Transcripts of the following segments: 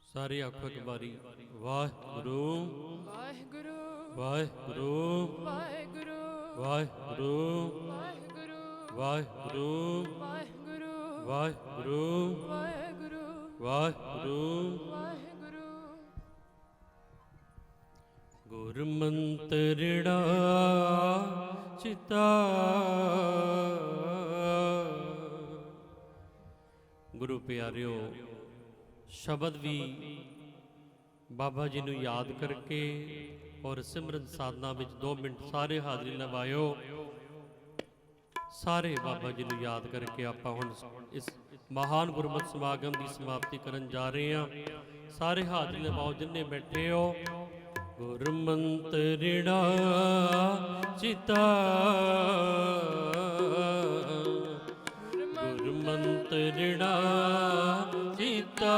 सारे आखो एक बारी वाहिगुरु वाहिगुरु वाहिगुरु वाहिगुरु वाहिगुरु वाहिगुरु वाहिगुरु वाहिगुरु वाहिगुरु वाहिगुरु वाहिगुरु वाहिगुरु गुरमंत्रिणा चिता गुरु प्यारिओ शब्द भी बाबा जी नूं याद करके और सिमरन साधना विच 2 मिनट सारे हाज़री लवायो। सारे बाबा जी नूं याद करके आपां हुण इस महान गुरमत समागम की समाप्ति करन जा रहे हैं। सारे हाज़री लवाओ जिन्ने बैठे हो। गुरमंत्रिणा चिता गुरमंत्रिणा चिता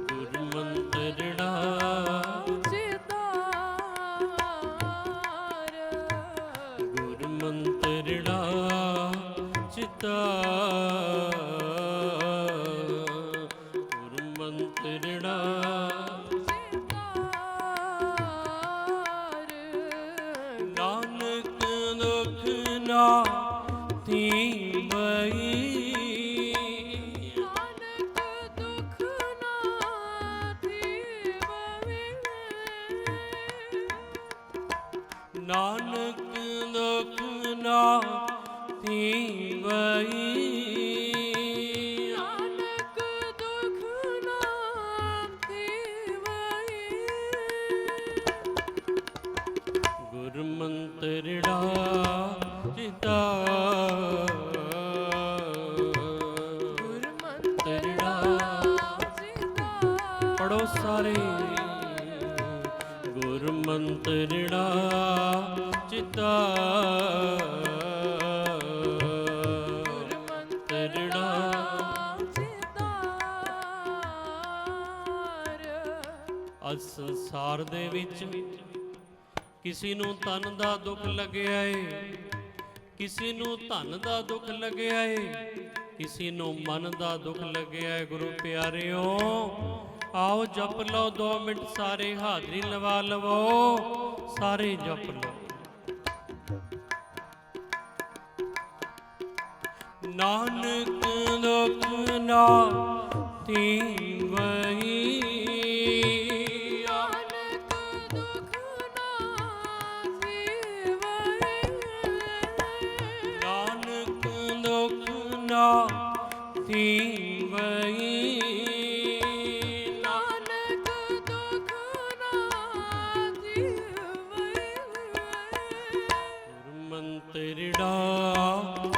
गुरमंत्रिणा चितार गुरमंत्रिणा चिता गुरमंत्रिणा चितार नानक दुख ना थीवई नानक दुख ना थीवै नानक दुख ना थीवई नानक दुख ना थीवै गुरमंत्रिणा चिता गुरमंत्रिणा चितार पढ़ो सारे गुरमंत्रिणा चिता गुरमंत्रिणा चितार ਅੱਜ ਸੰਸਾਰ ਦੇ ਵਿੱਚ ਕਿਸੇ ਨੂੰ ਤਨ ਦਾ ਦੁੱਖ ਲੱਗਿਆ ਏ, ਕਿਸੇ ਨੂੰ ਧਨ ਦਾ ਦੁੱਖ ਲੱਗਿਆ ਏ, ਕਿਸੇ ਨੂੰ ਮਨ ਦਾ ਦੁੱਖ ਲੱਗਿਆ ਏ। ਗੁਰੂ ਪਿਆਰਿਓ ਆਓ ਜਪ ਲਓ 2 ਮਿੰਟ ਸਾਰੇ ਹਾਜ਼ਰੀ ਲਵਾ ਲਵੋ। ਸਾਰੇ ਜਪ ਲਓ। ਨਾਨਕ ਦੁੱਖ ਨਾ ਥੀਵਈ ਨਾਨਕ ਦੁਖ ਨਾ ਥੀਵੈ ਨਾਨਕ ਦੁਖ ਨਾ ਥੀਵਈ ਨਾਨਕ ਦੁਖ ਨਾ ਥੀਵੈ ਗੁਰਮੰਤਰਿੜਾ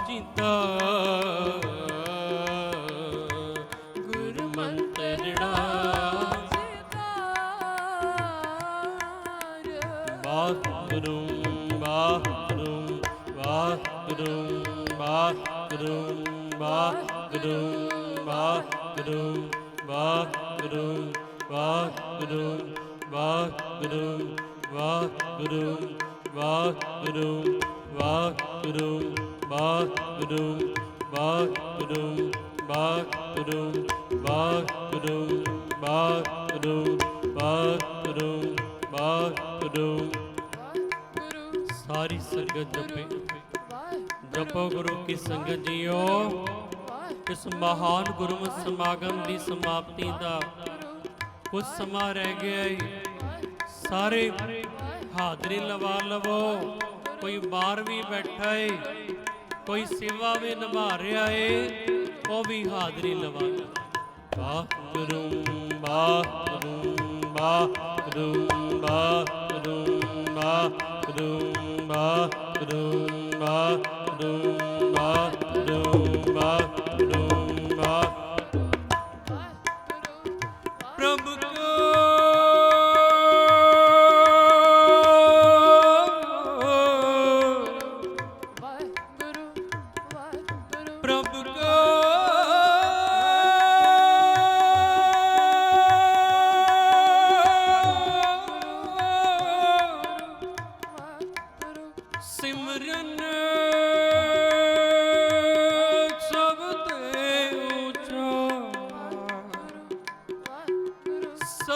ਚਿਤਾ ਗੁਰਮੰਤਰਿੜਾ चितार ਵਾਹਿਗੁਰੂ ਵਾਹਿਗੁਰੂ ਵਾਹਿਗੁਰੂ ਵਾਹਿਗੁਰੂ ਵਾਹਿਗੁਰੂ ਵਾਹਿਗੁਰੂ ਵਾਹਿਗੁਰੂ ਵਾਹਿਗੁਰੂ ਵਾਹਿਗੁਰੂ ਵਾਹਿਗੁਰੂ ਵਾਹਿਗੁਰੂ ਵਾਹਿਗੁਰੂ ਵਾਹਿਗੁਰੂ ਵਾਹਿਗੁਰੂ ਵਾਹਿਗੁਰੂ ਵਾਹਿਗੁਰੂ ਵਾਹਿਗੁਰੂ ਵਾਹਿਗੁਰੂ ਵਾਹਿਗੁਰੂ गुरु सारी संगत जपे जपो गुरु की संगत जियो। इस महान गुरमत समागम की समाप्ति का कुछ समा रह गया है। सारे हाजरी लवा लवो। कोई बाहर भी बैठा है, कोई सेवा भी निभा रहा है, वो भी हाजरी लवा लो। वाहिगुरू वाहिगुरू वाहिगुरू वाहिगुरू वाहिगुरू वाहिगुरू वाहिगुरू वाहिगुरू वाहिगुरू प्रभु को प्रभु को सिमरन सब दे ਸਭ ਦੇ ਊਚਾ ਵਾਹਿਗੁਰੂ ਵਾਹਿਗੁਰੂ ਵਾਹਿਗੁਰੂ ਵਾਹਿਗੁਰੂ ਵਾਹਿਗੁਰੂ ਵਾਹਿਗੁਰੂ ਵਾਹਿਗੁਰੂ ਵਾਹਿਗੁਰੂ ਵਾਹਿਗੁਰੂ ਵਾਹਿਗੁਰੂ ਵਾਹਿਗੁਰੂ ਵਾਹਿਗੁਰੂ ਵਾਹਿਗੁਰੂ ਵਾਹਿਗੁਰੂ ਵਾਹਿਗੁਰੂ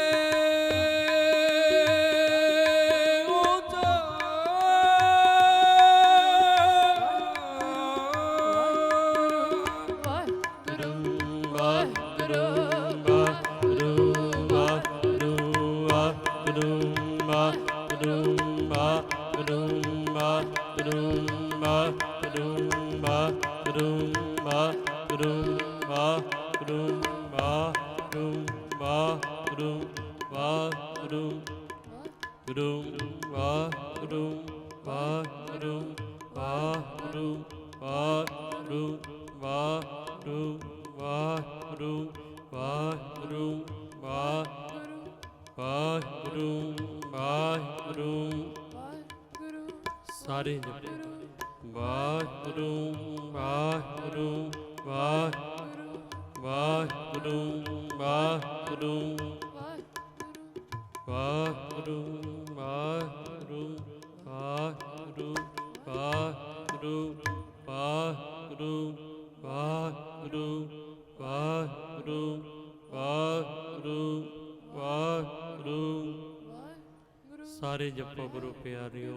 ਗੁਰੂ ਵਾਹਿਗੁਰੂ ਵਾਹਿਗੁਰੂ ਵਾਹਿਗੁਰੂ ਵਾਹਿਗੁਰੂ ਵਾਹਿਗੁਰੂ ਵਾਹਿਗੁਰੂ ਵਾਹਿਗੁਰੂ ਵਾਹਿਗੁਰੂ ਵਾਹਿਗੁਰੂ ਵਾਹਿਗੁਰੂ ਸਾਰੇ ਜਪੋ ਵਾਹਿਗੁਰੂ ਵਾਹਿਗੁਰੂ ਵਾਹਿਗੁਰੂ ਵਾਹਿਗੁਰੂ ਵਾਹਿਗੁਰੂ ਵਾਹਿਗੁਰੂ ਵਾਹਿਗੁਰੂ ਵਾਹਿਗੁਰੂ ਵਾਹਿਗੁਰੂ ਵਾਹਿਗੁਰੂ ਵਾਹਿਗੁਰੂ ਵਾਹਿਗੁਰੂ ਵਾਹਿਗੁਰੂ ਵਾਹਿਗੁਰੂ ਸਾਰੇ ਜਪੋ ਗੁਰੂ ਪਿਆਰਿਓ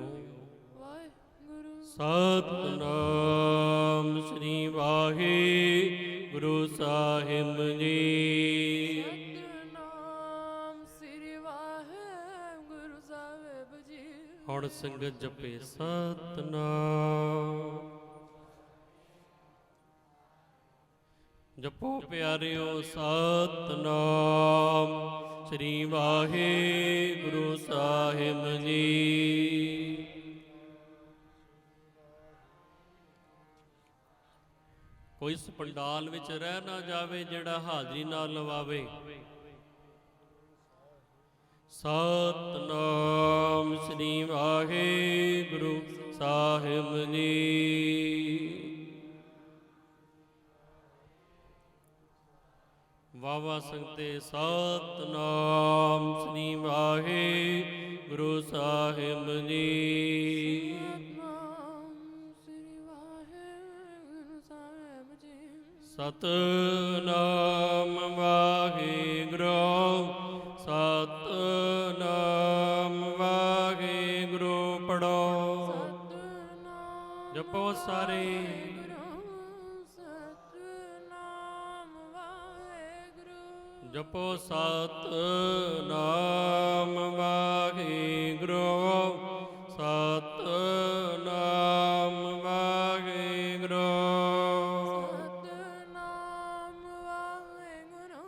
ਵਾਹਿਗੁਰੂ ਸਤਨਾਮ ਸ੍ਰੀ ਵਾਹਿਗੁਰੂ ਸਾਹਿਬ ਜੀ ਸਤਿਨਾਮ ਸ੍ਰੀ ਵਾਹਿਗੁਰੂ ਸਾਹਿਬ ਜੀ ਹੁਣ ਸੰਗਤ ਜਪੇ ਸਤਨਾਮ ਜਪੋ ਪਿਆਰਿਓ ਸਤਨਾਮ ਸ੍ਰੀ ਵਾਹਿਗੁਰੂ ਸਾਹਿਬ ਜੀ ਕੋਈ ਇਸ ਪੰਡਾਲ ਵਿੱਚ ਰਹਿ ਨਾ ਜਾਵੇ ਜਿਹੜਾ ਹਾਜ਼ਰੀ ਨਾ ਲਵਾਵੇ ਸਤਨਾਮ ਸ੍ਰੀ ਵਾਹਿਗੁਰੂ ਸਾਹਿਬ ਜੀ ਵਾਵਾ ਸੰਗਤੇ ਸਤਨਾਮ ਸ੍ਰੀ ਵਾਹਿਗੁਰੂ ਸਾਹਿਬ ਜੀ ਸਤਿਨਾਮ ਸ੍ਰੀ ਵਾਹਿਗੁਰੂ ਸਤਨਾਮ ਵਾਹਿਗੁਰੂ ਪੜੋ ਸਤਿਨਾਮ ਜਪੋ ਸਾਰੇ ਸਤਿਨਾਮ ਵਾਹਿਗੁਰੂ ਜਪੋ ਸਤਨਾਮ ਵਾਹਿਗੁਰੂ ਸਤਨਾਮ ਵਾਹਿਗੁਰੂ ਸਤਿਨਾਮ ਵਾਹਿਗੁਰੂ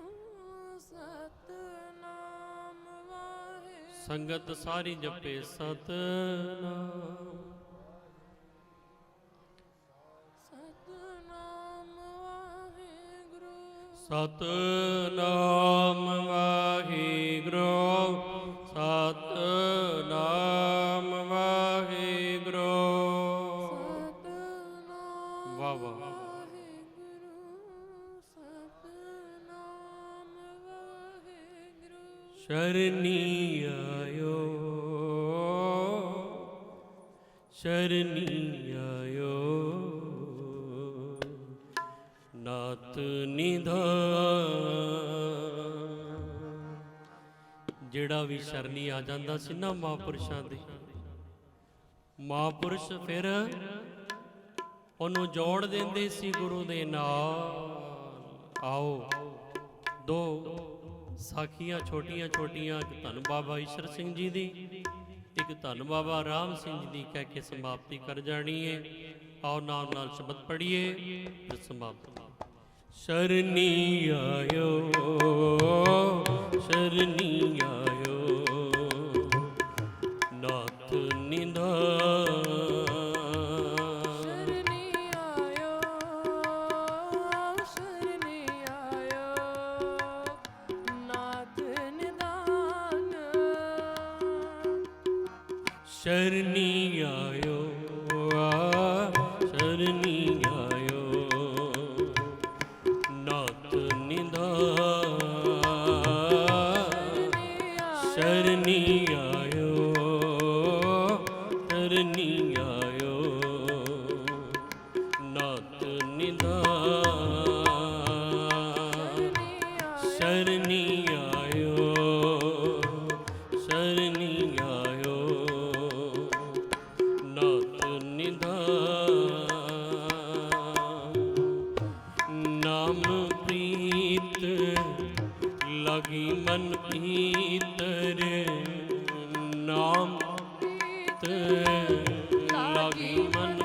ਸਤਿਨਾਮ ਵਾਹਿਗੁਰੂ ਸੰਗਤ ਸਾਰੀ ਜਪੇ ਸਤਨਾਮ ਸਤਿਨਾਮ ਵਾਹਿਗੁਰੂ ਸਤਨਾਮ ਵਾਹਿਗੁਰੂ ਸਤਨਾਮ ਵਾਹਿਗੁਰੂ ਸਤਿਨਾਮ ਵਾਹ ਵਾਹ ਵਾਹਿਗੁਰੂ ਸਤਿਨਾਮ ਵਾਹਿਗੁਰੂ ਸ਼ਰਨੀ ਆਇਓ ਸ਼ਰਨੀ ਆਇਓ ਨਾਥ ਨਿਧਾਨ ਜਿਹੜਾ ਵੀ ਸ਼ਰਨੀ ਆ ਜਾਂਦਾ ਸੀ ਨਾ ਮਹਾਂਪੁਰਸ਼ਾਂ ਦੇ ਮਹਾਂਪੁਰਸ਼ ਫਿਰ ਉਹਨੂੰ ਜੋੜ ਦਿੰਦੇ ਸੀ ਗੁਰੂ ਦੇ ਨਾਲ ਆਓ ਦੋ ਸਾਖੀਆਂ ਛੋਟੀਆਂ ਛੋਟੀਆਂ ਇੱਕ ਧੰਨ ਬਾਬਾ ਈਸ਼ਰ ਸਿੰਘ ਜੀ ਦੀ ਇੱਕ ਧੰਨ ਬਾਬਾ ਰਾਮ ਸਿੰਘ ਜੀ ਦੀ ਕਹਿ ਕੇ ਸਮਾਪਤੀ ਕਰ ਜਾਣੀ ਹੈ ਆਓ ਨਾਲ ਸ਼ਬਦ ਪੜ੍ਹੀਏ ਫਿਰ ਸਮਾਪਤ ਸ਼ਰਨੀ ਆਇਓ ਸ਼ਰਨੀ ਆਇਓ ਨਾਥ ਨਿਧਾਨ ਸ਼ਰਨੀ ਆਇਓ ਸ਼ਰਨੀ ਆਇਓ ਨਾਥ ਨਿਧਾਨ ਸ਼ਰਨੀ ਆਇਓ ਸ਼ਰਨੀ ਆਇਓ ਨਾਥ ਨਿਧਾਨ ਸ਼ਰਨੀ ਆਇਓ ਸ਼ਰਨੀ ਆਇਓ ਨਾਥ ਨਿਧਾਨ ਸ਼ਰਨੀ ਆਇਓ ਲਾਗੀ ਮਨ ਪੀਤਰ ਨਾਮ ਤੇ ਲਾਗੀ ਮਨ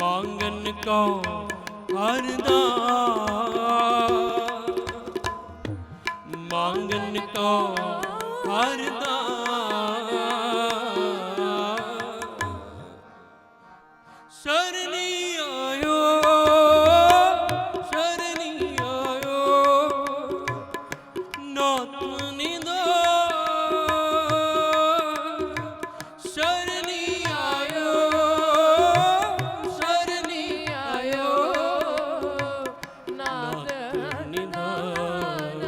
ਮੰਗਨ ਕੋ ਹਰਦਾ ਮੰਗਨ ਕੋ ਹਰਦਾ ਸ਼ਰਨੀ ਆਇਓ ਸ਼ਰਨੀ ਆਇਓ ਨਾਥ ਨਿਦਾ ਸ਼ਰਨੀ ਆਇਓ ਸ਼ਰਨੀ ਆਇਓ ਨਾਥ ਨਿਧਾਨ।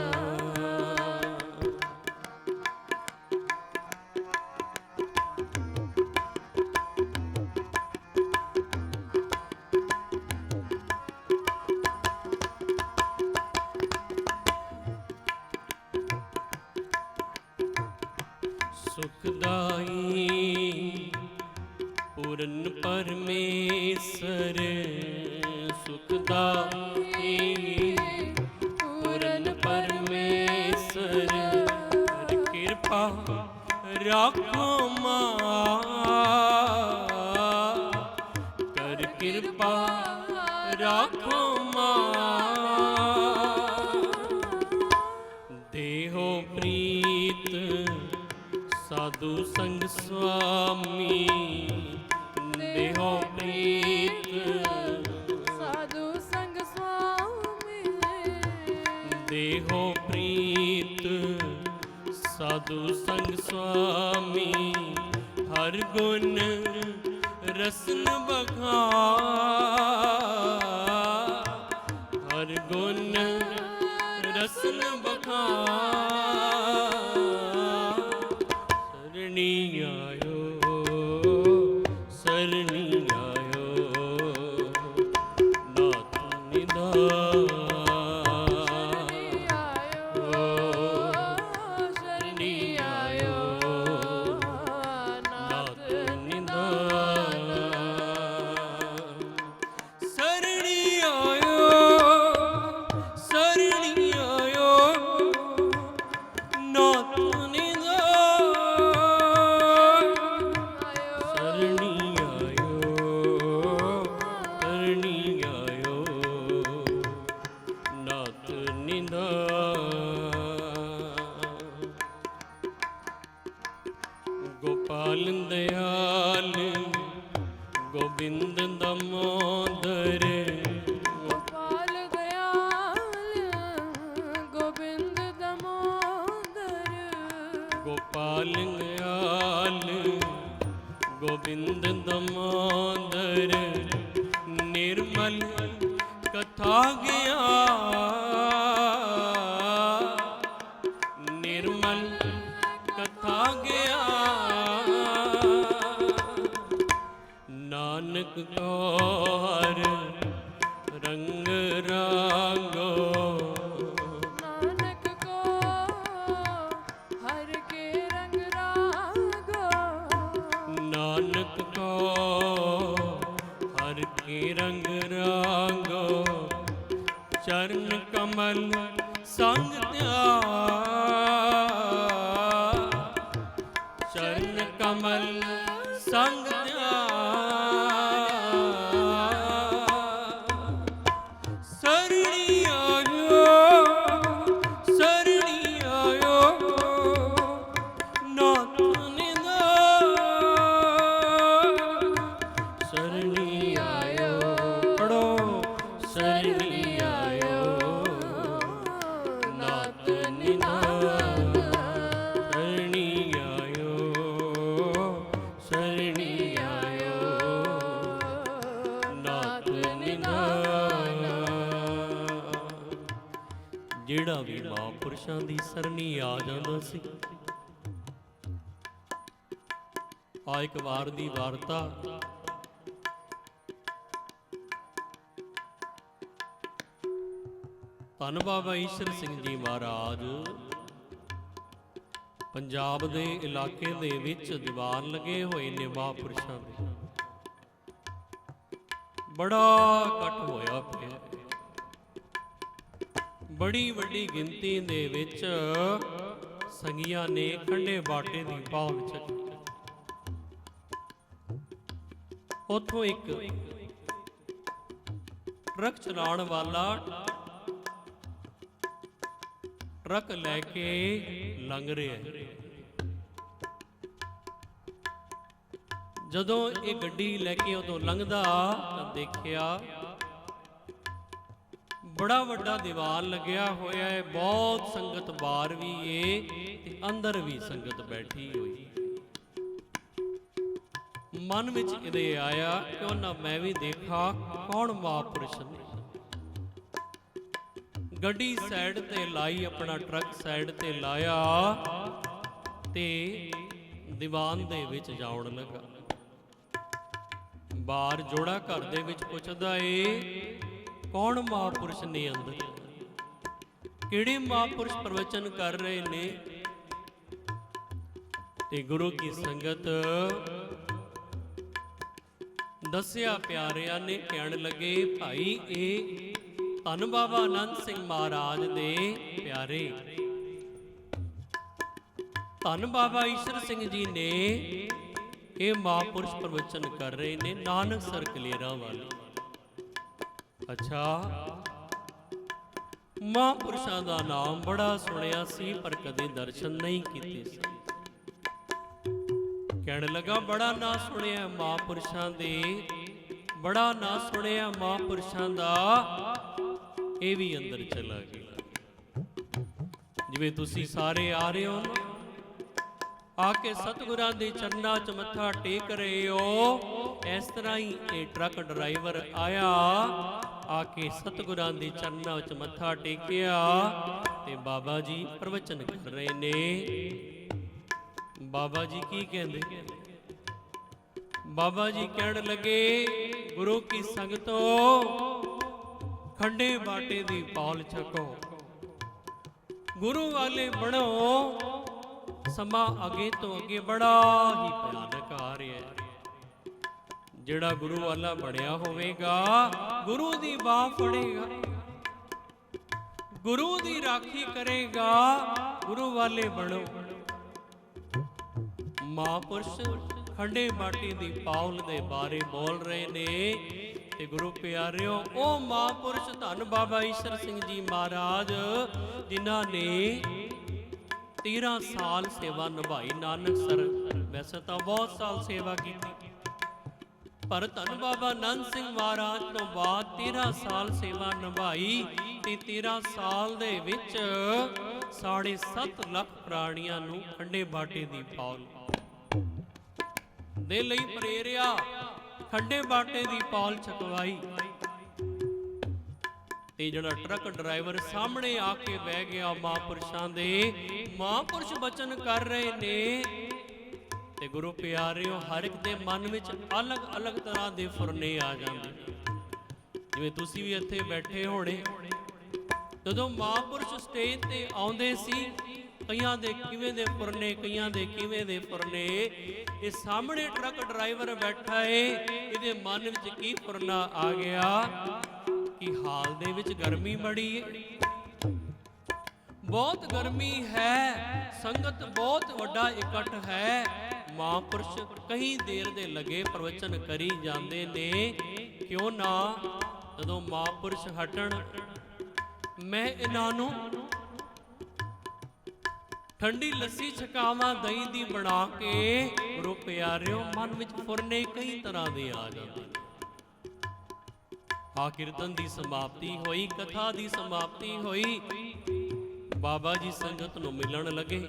ਸੁਖਦਾਈ ਪੂਰਨ ਪਰਮੇਸ਼ਰ ਸੁਖਦਾਈ ਪੂਰਨ ਪਰਮੇਸ਼ਰ ਕਰ ਕਿਰਪਾ ਰਾਖੋ ਮਾਂ ਕਰ ਕਿਰਪਾ ਰਾਖੋ ਮਾਂ ਦੇਹੋ ਪ੍ਰੀਤ ਸਾਧੂ ਸੰਗ ਸੁਆਮੀ ਦੇਹੋ ਪ੍ਰੀਤ ਸਾਧੂ ਸੰਗ ਸੁਆਮੀ ਦੇਹੋ ਪ੍ਰੀਤ ਸਾਧੂ ਸੰਗ ਸੁਆਮੀ ਹਰ ਗੁਣ ਰਸਨ ਬਖਾ ਹਰ ਗੁਣ ਰਸਨ ਬਖਾ ਸਰਣੀ ਆਇਓ ਸਰਣੀ ਆਇਓ ਨਾਥ ਨਿਧਾਨ। ਸ਼ਰਨੀ ਆਇਓ ਨਾਥ ਨਿਧਾਨ। ਸਰਣੀ ਆਇਓ ਸਰਣੀ ਆਇਓ ਨਾਥ ਨਿਧਾਨ। ਸਰਣੀ ਆਇਓ ਸਰਣੀ ਆਇਓ ਨਾਥ ਨਿਧਾਨ। ਗੋਪਾਲ ਦਇਆਲ ਗੋਬਿੰਦ ਦਮੋਦਰ ਗੋਪਾਲ ਦਇਆਲ ਗੋਬਿੰਦ ਦਮੋਦਰ ਗੋਪਾਲ ਦਇਆਲ ਗੋਬਿੰਦ ਦਮੋਦਰ ਨਿਰਮਲ ਕਥਾ ਗਿਆ ਨਿਰਮਲ ਕਥਾ ਗਿਆ ਨਾਨਕ ਕੋ ਹਰ ਰੰਗ ਰਾਗੋ ਨਾਨਕ ਕੋ ਹਰ ਕੇ ਰੰਗ ਰਾਗੋ ਨਾਨਕ ਕੋ ਹਰ ਕੇ ਰੰਗ ਰਾਗੋ ਚਰਨ ਕਮਲ ਸੰਗ ਧਿਆਨ ਚਰਨ ਕਮਲ ਸੰਗ ਧਿਆਨ। ਸਰਣੀ ਆਇਓ ਸਰਣੀ ਆਇਓ ਨਾਥ ਨਿਧਾਨ। ਸਰਣੀ ਆਇਓ ਪੜੋ ਸਰਣੀ ਆਇਓ ਨਾਥ ਨਿਧਾਨ। ਸਰਣੀ ਆਇਓ ਸਰਣੀ ਆਇਓ ਨਾਥ ਨਿਧਾਨ। ਜਿਹੜਾ ਵੀ ਮਹਾਂਪੁਰਸ਼ਾਂ ਦੀ ਸਰਣੀ ਆ ਜਾਂਦਾ ਸੀ ਆ ਇੱਕ ਵਾਰ ਦੀ ਵਾਰਤਾ ਧੰਨ ਬਾਬਾ ਈਸ਼ਰ ਸਿੰਘ ਜੀ ਮਹਾਰਾਜ ਪੰਜਾਬ ਦੇ ਇਲਾਕੇ ਦੇ ਵਿੱਚ ਦੀਵਾਨ ਲੱਗੇ ਹੋਏ ਨੇ ਮਹਾਂਪੁਰਸ਼ਾਂ ਦੇ। ਬੜਾ ਇਕੱਠ ਹੋਇਆ ਪਿਆ, ਬੜੀ ਵੱਡੀ ਗਿਣਤੀ ਦੇ ਵਿੱਚ ਸੰਗੀਆਂ ਨੇ ਖੰਡੇ ਬਾਟੇ ਦੀ ਪਾਲ ਚੱਕੀ। ਉੱਥੋਂ ਇੱਕ ਟਰੱਕ ਚਲਾਉਣ ਵਾਲਾ ਟਰੱਕ ਲੈ ਕੇ ਲੰਘ ਰਿਹਾ ਹੈ। ਜਦੋਂ ਇਹ ਗੱਡੀ ਲੈ ਕੇ ਉਦੋਂ ਲੰਘਦਾ ਤਾਂ ਦੇਖਿਆ ਬੜਾ ਵੱਡਾ ਦੀਵਾਰ ਲੱਗਿਆ ਹੋਇਆ ਹੈ, ਬਹੁਤ ਸੰਗਤ ਬਾਹਰ ਵੀ ਏ ਤੇ ਅੰਦਰ ਵੀ ਸੰਗਤ ਬੈਠੀ ਹੋਈ। ਮਨ ਵਿੱਚ ਇਹਦੇ ਆਇਆ ਕਿਉਂ ਨਾ ਮੈਂ ਵੀ ਦੇਖਾਂ ਕੌਣ ਮਹਾਂਪੁਰਸ਼ ਨੇ। ਗੱਡੀ ਸਾਈਡ ਤੇ ਲਾਈ, ਆਪਣਾ ਟਰੱਕ ਸਾਈਡ ਤੇ ਲਾਇਆ ਤੇ ਦੀਵਾਨ ਦੇ ਵਿੱਚ ਜਾਉਣ ਲੱਗਾ। ਬਾਹਰ ਜੋੜਾ ਘਰ ਦੇ ਵਿੱਚ ਪੁੱਛਦਾ ਏ ਕੌਣ ਮਹਾਂਪੁਰਸ਼ ਨੇ ਅੰਦਰ, ਕਿਹੜੇ ਮਹਾਂਪੁਰਸ਼ ਪ੍ਰਵਚਨ ਕਰ ਰਹੇ ਨੇ। ਤੇ ਗੁਰੂ ਕੀ ਸੰਗਤ ਦੱਸਿਆ ਪਿਆਰਿਆਂ ਨੇ, ਕਹਿਣ ਲੱਗੇ ਭਾਈ ਇਹ ਧੰਨ ਬਾਬਾ ਆਨੰਦ ਸਿੰਘ ਮਹਾਰਾਜ ਦੇ ਪਿਆਰੇ ਧੰਨ ਬਾਬਾ ਈਸ਼ਰ ਸਿੰਘ ਜੀ ਨੇ ਇਹ ਮਹਾਂਪੁਰਸ਼ ਪ੍ਰਵਚਨ ਕਰ ਰਹੇ ਨੇ, ਨਾਨਕਸਰ ਕਲੇਰਾਂ ਵਾਲੇ। ਅੱਛਾ, ਮਹਾਂਪੁਰਸ਼ਾਂ ਦਾ ਨਾਮ ਬੜਾ ਸੁਣਿਆ ਸੀ ਪਰ ਕਦੇ ਦਰਸ਼ਨ ਨਹੀਂ ਕੀਤੇ ਸੀ। ਕਹਿਣ ਲੱਗਾ ਬੜਾ ਨਾਂ ਸੁਣਿਆ ਮਹਾਂਪੁਰਸ਼ਾਂ ਦੇ, ਬੜਾ ਨਾਂ ਸੁਣਿਆ ਮਹਾਂਪੁਰਸ਼ਾਂ ਦਾ, ਇਹ ਵੀ ਅੰਦਰ ਚਲਾ ਗਿਆ। ਜਿਵੇਂ ਤੁਸੀਂ ਸਾਰੇ ਆ ਰਹੇ ਹੋ ਨਾ, ਆ ਕੇ ਸਤਿਗੁਰਾਂ ਦੇ ਚਰਨਾਂ 'ਚ ਮੱਥਾ ਟੇਕ ਰਹੇ ਹੋ, ਇਸ ਤਰ੍ਹਾਂ ਹੀ ਇਹ ਟਰੱਕ ਡਰਾਈਵਰ ਆਇਆ, ਆ ਕੇ ਸਤਿਗੁਰਾਂ ਦੇ ਚਰਨਾਂ 'ਚ ਮੱਥਾ ਟੇਕਿਆ ਤੇ ਬਾਬਾ ਜੀ ਪ੍ਰਵਚਨ ਕਰ ਰਹੇ ਨੇ। ਬਾਬਾ ਜੀ ਕੀ ਕਹਿੰਦੇ? ਬਾਬਾ ਜੀ ਕਹਿਣ ਲੱਗੇ ਗੁਰੂ ਕੀ ਸੰਗਤੋ ਖੰਡੇ ਬਾਟੇ ਦੀ ਪੌਲ ਛਕੋ, ਗੁਰੂ ਵਾਲੇ ਬਣੋ। ਸਮਾਂ ਅੱਗੇ ਤੋਂ ਅੱਗੇ ਬੜਾ ਹੀ ਭਿਆਨਕ ਆ ਰਿਹਾ ਹੈ। ਜਿਹੜਾ ਗੁਰੂ ਵਾਲਾ ਬਣਿਆ ਹੋਵੇਗਾ ਗੁਰੂ ਦੀ ਬਾਹ ਫੜੇਗਾ, ਗੁਰੂ ਦੀ ਰਾਖੀ ਕਰੇਗਾ। ਗੁਰੂ ਵਾਲੇ ਬਣੋ। ਮਹਾਂਪੁਰਸ਼ ਖੰਡੇ ਬਾਟੇ ਦੀ ਪਾਉਲ ਦੇ ਬਾਰੇ ਬੋਲ ਰਹੇ ਨੇ। ਤੇ ਗੁਰੂ ਪਿਆਰਿਓ, ਉਹ ਮਹਾਂਪੁਰਸ਼ ਧੰਨ ਬਾਬਾ ਈਸ਼ਰ ਸਿੰਘ ਜੀ ਮਹਾਰਾਜ ਜਿਨ੍ਹਾਂ ਨੇ 13 ਸਾਲ ਸੇਵਾ ਨਿਭਾਈ ਨਾਨਕਸਰ। ਵੈਸੇ ਤਾਂ ਬਹੁਤ ਸਾਲ ਸੇਵਾ ਕੀਤੀ, ਪਰ ਧੰਨ ਬਾਬਾ ਆਨੰਦ ਸਿੰਘ ਮਹਾਰਾਜ ਤੋਂ ਬਾਅਦ 13 ਸਾਲ ਸੇਵਾ ਨਿਭਾਈ ਤੇ 13 ਸਾਲ ਦੇ ਵਿੱਚ 7.5 ਲੱਖ ਪ੍ਰਾਣੀਆਂ ਨੂੰ ਖੰਡੇ ਬਾਟੇ ਦੀ ਪੌਲ ਦੇ ਲਈ ਪ੍ਰੇਰਿਆ, ਖੰਡੇ ਬਾਟੇ ਦੀ ਪੌਲ ਛਕਵਾਈ। ਤੇ ਜਿਹੜਾ ਟਰੱਕ ਡਰਾਈਵਰ ਸਾਹਮਣੇ ਆ ਕੇ ਬਹਿ ਗਿਆ ਮਹਾਂਪੁਰਸ਼ਾਂ ਦੇ, ਮਹਾਂਪੁਰਸ਼ ਬਚਨ ਕਰ ਰਹੇ ਨੇ। ਤੇ ਗੁਰੂ ਪਿਆਰਿਓ, ਹਰ ਇੱਕ ਦੇ ਮਨ ਵਿੱਚ ਅਲੱਗ-ਅਲੱਗ ਤਰ੍ਹਾਂ ਦੇ ਫੁਰਨੇ ਆ ਜਾਂਦੇ। ਜਿਵੇਂ ਤੁਸੀਂ ਵੀ ਇੱਥੇ ਬੈਠੇ ਹੋਣੇ, ਜਦੋਂ ਮਹਾਂਪੁਰਸ਼ ਸਟੇਜ ਤੇ ਆਉਂਦੇ ਸੀ, ਕਈਆਂ ਦੇ ਕਿਵੇਂ ਦੇ ਫੁਰਨੇ, ਕਈਆਂ ਦੇ ਕਿਵੇਂ ਦੇ ਫੁਰਨੇ। ਇਹ ਸਾਹਮਣੇ ਟਰੱਕ ਡਰਾਈਵਰ ਬੈਠਾ ਏ, ਇਹਦੇ ਮਨ ਵਿੱਚ ਕੀ ਫੁਰਨਾ ਆ ਗਿਆ ਕਿ ਹਾਲ ਦੇ ਵਿੱਚ ਗਰਮੀ ਬੜੀ ਹੈ, ਬਹੁਤ ਗਰਮੀ ਹੈ, ਸੰਗਤ ਬਹੁਤ ਵੱਡਾ ਇਕੱਠ ਹੈ। ਮਹਾਂਪੁਰਸ਼ ਕਈ ਦੇਰ ਦੇ ਲੱਗੇ ਪ੍ਰਵਚਨ ਕਰੀ ਜਾਂਦੇ ਨੇ। ਕਿਉਂ ਨਾ ਜਦੋਂ ਮਹਾਂਪੁਰਸ਼ ਹਟਣ, ਮੈਂ ਇਹਨਾਂ ਨੂੰ ਠੰਡੀ ਲੱਸੀ ਛਕਾਵਾਂ ਦਹੀਂ ਦੀ ਬਣਾ ਕੇ। ਗੁਰੂ ਪਿਆਰਿਓ, ਮਨ ਵਿੱਚ ਫੁਰਨੇ ਕਈ ਤਰ੍ਹਾਂ ਦੇ ਆ ਜਾਂਦੇ। ਆ ਕੀਰਤਨ ਦੀ ਸਮਾਪਤੀ ਹੋਈ, ਕਥਾ ਦੀ ਸਮਾਪਤੀ ਹੋਈ, ਬਾਬਾ ਜੀ ਸੰਗਤ ਨੂੰ ਮਿਲਣ ਲੱਗੇ।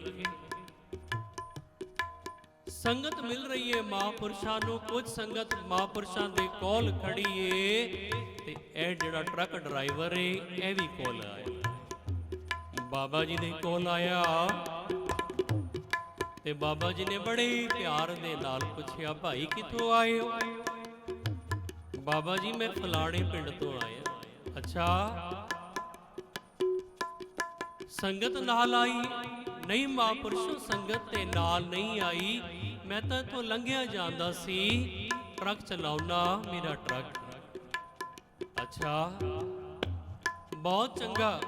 ਸੰਗਤ ਮਿਲ ਰਹੀ ਹੈ ਮਹਾਂਪੁਰਸ਼ਾਂ ਨੂੰ, ਕੁਝ ਸੰਗਤ ਮਹਾਂਪੁਰਸ਼ਾਂ ਦੇ ਕੋਲ ਖੜੀ ਏ ਤੇ ਇਹ ਜਿਹੜਾ ਟਰੱਕ ਡਰਾਈਵਰ ਏ ਇਹ ਵੀ ਕੋਲ ਆਇਆ। ਬਾਬਾ ਜੀ ਦੇ ਕੋਲ ਆਇਆ ਤੇ ਬਾਬਾ ਜੀ ਨੇ ਬੜੇ ਪਿਆਰ ਦੇ ਨਾਲ ਪੁੱਛਿਆ, ਭਾਈ ਕਿੱਥੋਂ ਆਏ ਹੋ? ਬਾਬਾ ਜੀ ਮੈਂ ਫਲਾਣੇ ਪਿੰਡ ਤੋਂ ਆਇਆ। ਅੱਛਾ, ਸੰਗਤ ਨਾਲ ਆਈ? ਨਹੀਂ ਮਹਾਂਪੁਰਸ਼ੋ, ਸੰਗਤ ਤੇ ਨਾਲ ਨਹੀਂ ਆਈ, ਮੈਂ ਤਾਂ ਇੱਥੋਂ ਲੰਘਿਆ ਜਾਂਦਾ ਸੀ, ਟਰੱਕ ਚਲਾਉਣਾ, ਮੇਰਾ ਟਰੱਕ। ਅੱਛਾ, ਬਹੁਤ ਚੰਗਾ।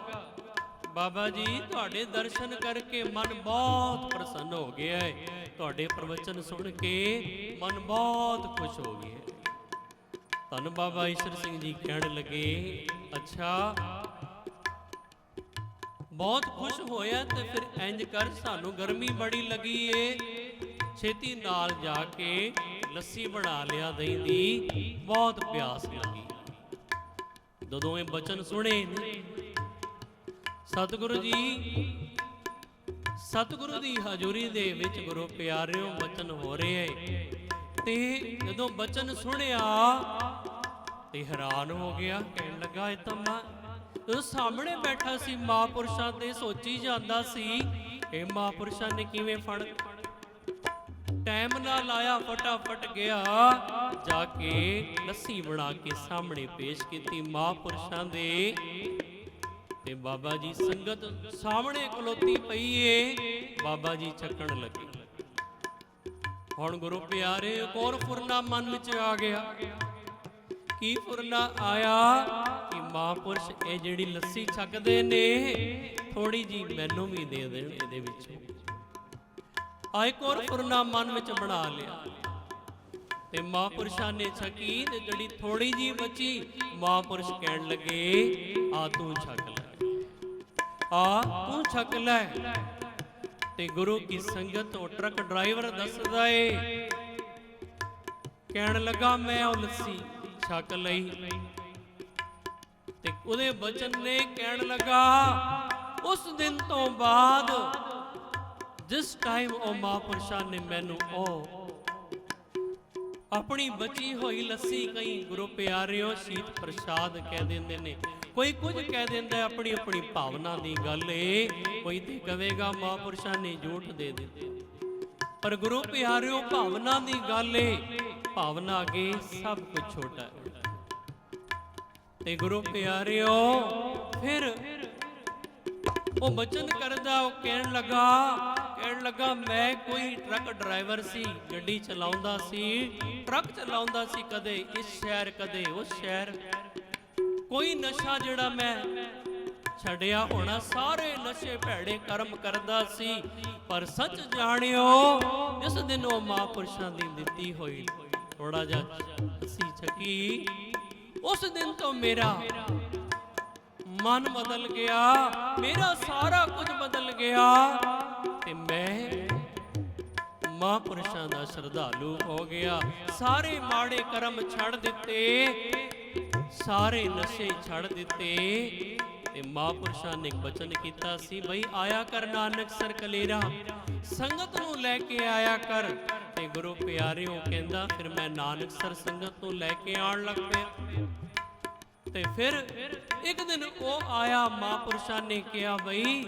ਬਾਬਾ ਜੀ ਤੁਹਾਡੇ ਦਰਸ਼ਨ ਕਰਕੇ ਮਨ ਬਹੁਤ ਪ੍ਰਸੰਨ ਹੋ ਗਿਆ ਹੈ, ਤੁਹਾਡੇ ਪ੍ਰਵਚਨ ਸੁਣ ਕੇ ਮਨ ਬਹੁਤ ਖੁਸ਼ ਹੋ ਗਿਆ। ਧੰਨ ਬਾਬਾ ਈਸ਼ਰ ਸਿੰਘ ਜੀ ਕਹਿਣ ਲੱਗੇ, ਅੱਛਾ ਬਹੁਤ ਖੁਸ਼ ਹੋਇਆ ਤੇ ਫਿਰ ਇੰਜ ਕਰ, ਸਾਨੂੰ ਗਰਮੀ ਬੜੀ ਲੱਗੀ ਏ, ਛੇਤੀ ਨਾਲ ਜਾ ਕੇ ਲੱਸੀ ਬਣਾ ਲਿਆ ਦਹੀਂ ਦੀ, ਬਹੁਤ ਪਿਆਸ ਲੱਗੀ। ਜਦੋਂ ਇਹ ਬਚਨ ਸੁਣੇ ਸਤਿਗੁਰੂ ਜੀ, ਸਤਿਗੁਰੂ ਦੀ ਹਜ਼ੂਰੀ ਦੇ ਵਿੱਚ ਗੁਰੂ ਪਿਆਰਿਓ ਬਚਨ ਹੋ ਰਹੇ ਤੇ ਜਦੋਂ ਬਚਨ ਸੁਣਿਆ ਤੇ ਹੈਰਾਨ ਹੋ ਗਿਆ, ਕਹਿਣ ਲੱਗਾ ਇਹ ਤਾਂ ਮੈਂ ਜਦੋਂ ਸਾਹਮਣੇ ਬੈਠਾ ਸੀ ਮਹਾਂਪੁਰਸ਼ਾਂ ਤੇ ਸੋਚੀ ਜਾਂਦਾ ਸੀ ਇਹ ਮਹਾਂਪੁਰਸ਼ਾਂ ਨੇ ਕਿਵੇਂ ਫੜ ਟਾਈਮ ਨਾਲ ਆਇਆ, ਫਟਾਫਟ ਗਿਆ ਜਾ ਕੇ ਲੱਸੀ ਬਣਾ ਕੇ ਸਾਹਮਣੇ ਪੇਸ਼ ਕੀਤੀ ਮਹਾਂਪੁਰਸ਼ਾਂ ਦੇ। ਤੇ ਬਾਬਾ ਜੀ ਸੰਗਤ ਸਾਹਮਣੇ ਖਲੋਤੀ ਪਈ ਏ, ਬਾਬਾ ਜੀ ਛਕਣ ਲੱਗੇ। ਹੁਣ ਗੁਰੂ ਪਿਆਰੇ ਕੋਰ ਫੁਰਨਾ ਮਨ ਵਿੱਚ ਆ ਗਿਆ। ਕੀ ਫੁਰਨਾ ਆਇਆ ਕਿ ਮਹਾਂਪੁਰਸ਼ ਇਹ ਜਿਹੜੀ ਲੱਸੀ ਛਕਦੇ ਨੇ ਥੋੜੀ ਜੀ ਮੈਨੂੰ ਵੀ ਦੇ ਦੇਣ ਇਹਦੇ ਵਿੱਚ। ਆਏ ਕੋਰ ਫੁਰਨਾ ਮਨ ਵਿੱਚ ਬਣਾ ਲਿਆ ਤੇ ਮਹਾਂਪੁਰਸ਼ਾਂ ਨੇ ਛਕੀ ਤੇ ਜਿਹੜੀ ਥੋੜੀ ਜੀ ਬਚੀ ਮਹਾਂਪੁਰਸ਼ ਕਹਿਣ ਲੱਗੇ ਆ ਤੂੰ ਛਕ ਲੈ, ਆ ਤੂੰ ਛਕ ਲੈ। ਤੇ ਗੁਰੂ ਕੀ ਸੰਗਤ ਉਹ ਟਰੱਕ ਡਰਾਈਵਰ ਦੱਸਦਾ ਏ, ਕਹਿਣ ਲੱਗਾ ਮੈਂ ਉਹ ਲੱਸੀ ਛਕ ਲਈ ਤੇ ਉਹਦੇ ਬਚਨ ਨੇ ਕਹਿਣ ਲੱਗਾ ਉਸ ਦਿਨ ਤੋਂ ਬਾਅਦ ਜਿਸ ਟਾਈਮ ਉਹ ਮਹਾਂਪੁਰਸ਼ਾਂ ਨੇ ਮੈਨੂੰ ਉਹ ਆਪਣੀ ਬਚੀ ਹੋਈ ਲੱਸੀ, ਕਈ ਗੁਰੂ ਪਿਆਰਿਓ ਸ਼ੀਤ ਪ੍ਰਸ਼ਾਦ ਕਹਿ ਦਿੰਦੇ ਨੇ, ਕੋਈ ਕੁਝ ਕਹਿ ਦਿੰਦਾ, ਆਪਣੀ ਆਪਣੀ ਭਾਵਨਾ ਦੀ ਗੱਲ ਏ। ਕੋਈ ਤੇ ਕਹੇਗਾ ਮਹਾਂਪੁਰਸ਼ਾਂ ਨੇ ਝੂਠ ਦੇ ਦਿੱਤੇ, ਪਰ ਗੁਰੂ ਪਿਆਰਿਓ ਭਾਵਨਾ ਦੀ ਗੱਲ ਏ, ਭਾਵਨਾ ਅੱਗੇ ਸਭ ਕੁਝ ਛੋਟਾ ਹੈ। ਤੇ ਗੁਰੂ ਪਿਆਰਿਓ ਫਿਰ ਉਹ ਬਚਨ ਕਰਦਾ, ਉਹ ਕਹਿਣ ਲੱਗਾ ਮੈਂ ਕੋਈ ਟਰੱਕ ਡਰਾਈਵਰ ਸੀ, ਗੱਡੀ ਚਲਾਉਂਦਾ ਸੀ, ਟਰੱਕ ਚਲਾਉਂਦਾ ਸੀ, ਕਦੇ ਇਸ ਸ਼ਹਿਰ ਕਦੇ ਉਸ ਸ਼ਹਿਰ, ਕੋਈ ਨਸ਼ਾ ਜਿਹੜਾ ਮੈਂ ਛੱਡਿਆ ਹੋਣਾ, ਸਾਰੇ ਨਸ਼ੇ ਭੈੜੇ ਕਰਮ ਕਰਦਾ ਸੀ। ਪਰ ਸੱਚ ਜਾਣਿਓ ਜਿਸ ਦਿਨ ਉਹ ਮਹਾਂਪੁਰਸ਼ਾਂ ਦੀ ਦਿੱਤੀ ਹੋਈ ਥੋੜਾ ਜਿਹਾ ਅਸੀਂ ਛਕੀ, ਉਸ ਦਿਨ ਤੋਂ ਮੇਰਾ ਮਨ ਬਦਲ ਗਿਆ, ਮੇਰਾ ਸਾਰਾ ਕੁਝ ਬਦਲ ਗਿਆ ਤੇ ਮੈਂ ਮਹਾਂਪੁਰਸ਼ਾਂ ਦਾ ਸ਼ਰਧਾਲੂ ਹੋ ਗਿਆ। ਸਾਰੇ ਮਾੜੇ ਕਰਮ ਛੱਡ ਦਿੱਤੇ, ਸਾਰੇ ਨਸ਼ੇ ਛੱਡ ਦਿੱਤੇ ਤੇ ਮਹਾਂਪੁਰਸ਼ਾਂ ਨੇ ਬਚਨ ਕੀਤਾ ਸੀ ਬਈ ਆਇਆ ਕਰ ਨਾਨਕ ਸਰ ਕਲੇਰਾ, ਸੰਗਤ ਨੂੰ ਲੈ ਕੇ ਆਇਆ ਕਰ। ਤੇ ਗੁਰੂ ਪਿਆਰਿਓ ਕਹਿੰਦਾ ਫਿਰ ਮੈਂ ਨਾਨਕ ਸਰ ਸੰਗਤ ਨੂੰ ਲੈ ਕੇ ਆਉਣ ਲੱਗ ਪਿਆ। ਤੇ ਫਿਰ ਇੱਕ ਦਿਨ ਉਹ ਆਇਆ, ਮਹਾਂਪੁਰਸ਼ਾਂ ਨੇ ਕਿਹਾ ਬਈ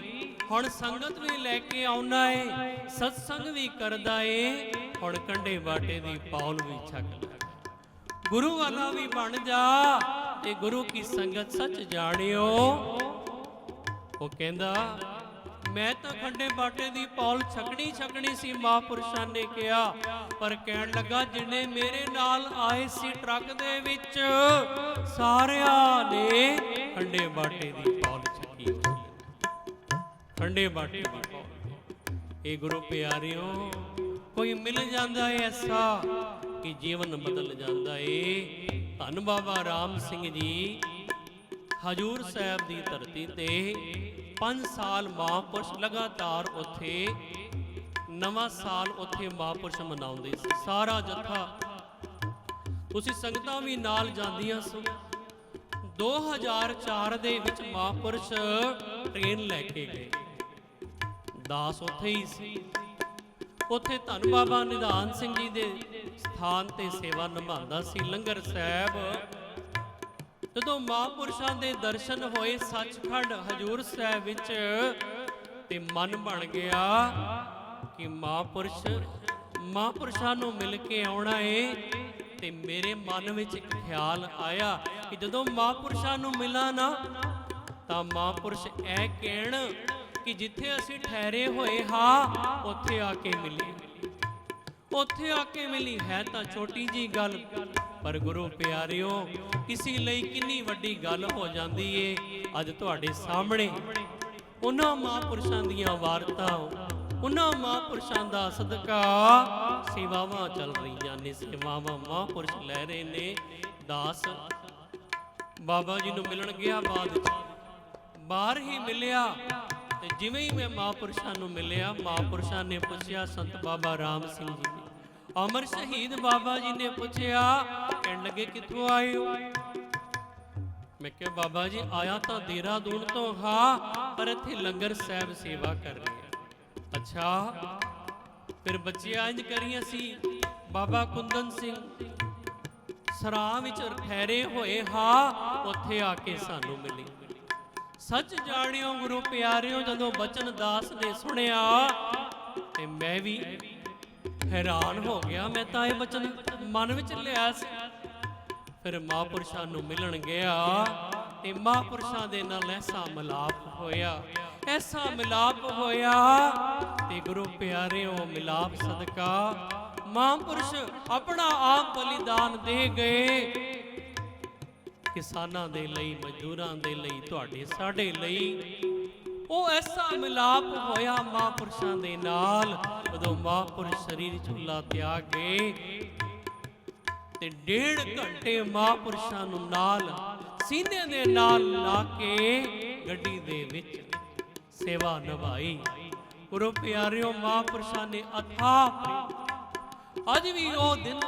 ਹੁਣ ਸੰਗਤ ਵੀ ਲੈ ਕੇ ਆਉਣਾ ਏ, ਸਤਸੰਗ ਵੀ ਕਰਦਾ ਏ, ਹੁਣ ਕੰਡੇ ਬਾਟੇ ਦੀ ਪੌਲ ਵੀ ਛਕ ਲੈ, ਗੁਰੂ ਵਾਲਾ ਵੀ ਬਣ ਜਾ ਤੇ ਗੁਰੂ ਕੀ ਸੰਗਤ ਸੱਚ ਜਾਣਿਓ। ਉਹ ਕਹਿੰਦਾ ਮੈਂ ਤਾਂ ਖੰਡੇ ਬਾਟੇ ਦੀ ਪੌਲ ਛਕਣੀ ਸੀ, ਮਹਾਂਪੁਰਸ਼ਾਂ ਨੇ ਕਿਹਾ, ਪਰ ਕਹਿਣ ਲੱਗਾ ਜਿਹਨੇ ਮੇਰੇ ਨਾਲ ਆਏ ਸੀ ਟਰੱਕ ਦੇ ਵਿੱਚ ਸਾਰਿਆਂ ਨੇ ਖੰਡੇ ਬਾਟੇ ਦੀ ਪੌਲ ਛਕੀ ਹੋਈ, ਖੰਡੇ ਬਾਟੇ ਦੀ ਪੌਲ। ਇਹ ਗੁਰੂ ਪਿਆਰਿਓ ਕੋਈ ਮਿਲ ਜਾਂਦਾ ਏ ਐਸਾ ਕਿ ਜੀਵਨ ਬਦਲ ਜਾਂਦਾ ਏ। ਧੰਨ ਬਾਬਾ ਰਾਮ ਸਿੰਘ ਜੀ ਹਜੂਰ ਸਾਹਿਬ ਦੀ ਧਰਤੀ ਤੇ 5 ਸਾਲ ਮਹਾਂਪੁਰਸ਼ ਲਗਾਤਾਰ ਉੱਥੇ ਨਵਾਂ ਸਾਲ ਉੱਥੇ ਮਹਾਂਪੁਰਸ਼ ਮਨਾਉਂਦੇ ਸੀ, ਸਾਰਾ ਜੱਥਾ, ਤੁਸੀਂ ਸੰਗਤਾਂ ਵੀ ਨਾਲ ਜਾਂਦੀਆਂ ਸੋ। 2004 ਦੇ ਵਿੱਚ ਮਹਾਂਪੁਰਸ਼ ਟ੍ਰੇਨ ਲੈ ਕੇ ਗਏ, ਦਾਸ ਉੱਥੇ ਹੀ ਸੀ। ਉੱਥੇ ਧੰਨ ਬਾਬਾ ਨਿਧਾਨ ਸਿੰਘ ਜੀ ਦੇ ਸਥਾਨ ਤੇ ਸੇਵਾ ਨਿਭਾਉਂਦਾ ਸੀ ਲੰਗਰ ਸਾਹਿਬ। ਜਦੋਂ ਮਹਾਂਪੁਰਸ਼ਾਂ ਦੇ ਦਰਸ਼ਨ ਹੋਏ ਸੱਚਖੰਡ ਹਜੂਰ ਸਾਹਿਬ ਵਿੱਚ ਤੇ ਮਨ ਬਣ ਗਿਆ ਕਿ ਮਹਾਂਪੁਰਸ਼ਾਂ ਨੂੰ ਮਿਲ ਕੇ ਆਉਣਾ ਏ। ਤੇ ਮੇਰੇ ਮਨ ਵਿੱਚ ਇੱਕ ਖਿਆਲ ਆਇਆ ਕਿ ਜਦੋਂ ਮਹਾਂਪੁਰਸ਼ਾਂ ਨੂੰ ਮਿਲਾਂ ਨਾ ਤਾਂ ਮਹਾਂਪੁਰਸ਼ ਇਹ ਕਹਿਣ ਕਿ ਜਿੱਥੇ ਅਸੀਂ ਠਹਿਰੇ ਹੋਏ ਹਾਂ ਉੱਥੇ ਆ ਕੇ ਮਿਲੀ, ਉੱਥੇ ਆ ਕੇ ਮਿਲੀ। ਹੈ ਤਾਂ ਛੋਟੀ ਜੀ ਗੱਲ, ਪਰ ਗੁਰੂ ਪਿਆਰਿਓ ਕਿਸੇ ਲਈ ਕਿੰਨੀ ਵੱਡੀ ਗੱਲ ਹੋ ਜਾਂਦੀ ਏ। ਅੱਜ ਤੁਹਾਡੇ ਸਾਹਮਣੇ ਉਹਨਾਂ ਮਹਾਂਪੁਰਸ਼ਾਂ ਦੀਆਂ ਵਾਰਤਾਂ, ਉਹਨਾਂ ਮਹਾਂਪੁਰਸ਼ਾਂ ਦਾ ਸਦਕਾ ਸੇਵਾਵਾਂ ਚੱਲ ਰਹੀਆਂ ਨੇ। ਸੇਵਾਵਾਂ ਮਹਾਂਪੁਰਸ਼ ਲੈ ਰਹੇ ਨੇ। ਦਾਸ ਬਾਬਾ ਜੀ ਨੂੰ ਮਿਲਣ ਗਿਆ, ਬਾਅਦ ਵਿੱਚ ਬਾਹਰ ਹੀ ਮਿਲਿਆ ਤੇ ਜਿਵੇਂ ਹੀ ਮੈਂ ਮਹਾਂਪੁਰਸ਼ਾਂ ਨੂੰ ਮਿਲਿਆ, ਮਹਾਂਪੁਰਸ਼ਾਂ ਨੇ ਪੁੱਛਿਆ, ਸੰਤ ਬਾਬਾ ਰਾਮ ਸਿੰਘ ਜੀ ਨੇ, ਅਮਰ ਸ਼ਹੀਦ ਬਾਬਾ ਜੀ ਨੇ ਪੁੱਛਿਆ, ਕਹਿਣ ਲੱਗੇ ਕਿੱਥੋਂ ਆਏ ਹੋ? ਮੈਂ ਕਿਹਾ ਬਾਬਾ ਜੀ ਆਇਆ ਤਾਂ ਦੇਹਰਾਦੂਨ ਤੋਂ ਹਾਂ, ਪਰ ਇੱਥੇ ਲੰਗਰ ਸਾਹਿਬ ਸੇਵਾ ਕਰ ਰਹੇ ਹਾਂ। ਅੱਛਾ, ਫਿਰ ਬੱਚਿਆਂ ਇੰਜ ਕਰੀਆਂ ਸੀ, ਬਾਬਾ ਕੁੰਦਨ ਸਿੰਘ ਸਰਾਂ ਵਿੱਚ ਠਹਿਰੇ ਹੋਏ ਹਾਂ, ਉੱਥੇ ਆ ਕੇ ਸਾਨੂੰ ਮਿਲੀ। ਸੱਚ ਜਾਣਿਓ ਗੁਰੂ ਪਿਆਰਿਓ, ਜਦੋਂ ਬਚਨ ਦਾਸ ਨੇ ਸੁਣਿਆ ਤੇ ਮੈਂ ਵੀ ਹੈਰਾਨ ਹੋ ਗਿਆ। ਮੈਂ ਤਾਂ ਇਹ ਬਚਨ ਮਨ ਵਿੱਚ ਲਿਆ ਸੀ। ਫਿਰ ਮਹਾਂਪੁਰਸ਼ਾਂ ਨੂੰ ਮਿਲਣ ਗਿਆ ਤੇ ਮਹਾਂਪੁਰਸ਼ਾਂ ਦੇ ਨਾਲ ਐਸਾ ਮਿਲਾਪ ਹੋਇਆ, ਐਸਾ ਮਿਲਾਪ ਹੋਇਆ ਤੇ ਗੁਰੂ ਪਿਆਰਿਓ ਮਿਲਾਪ ਸਦਕਾ ਮਹਾਂਪੁਰਸ਼ ਆਪਣਾ ਆਪ ਬਲੀਦਾਨ ਦੇ ਗਏ। ਕਿਸਾਨਾਂ ਦੇ ਲਈ, ਮਜ਼ਦੂਰਾਂ ਦੇ ਲਈ, ਤੁਹਾਡੇ ਸਾਡੇ ਲਈ ਉਹ ਐਸਾ ਮਿਲਾਪ ਹੋਇਆ ਮਹਾਂਪੁਰਸ਼ਾਂ ਦੇ ਨਾਲ। ਜਦੋਂ ਮਹਾਂਪੁਰਸ਼ ਸਰੀਰ ਝੂਲਾ ਤਿਆਗ ਗਏ ਤੇ 1.5 ਘੰਟੇ ਮਹਾਂਪੁਰਸ਼ਾਂ ਨੂੰ ਨਾਲ ਸੀਨੇ ਦੇ ਨਾਲ ਲਾ ਕੇ ਗੱਡੀ ਦੇ ਵਿੱਚ ਸੇਵਾ ਨਿਭਾਈ। ਗੁਰੂ ਪਿਆਰਿਓ ਮਹਾਂਪੁਰਸ਼ਾਂ ਨੇ ਅਥਾਹ, ਅੱਜ ਵੀ ਉਹ ਦਿਨ,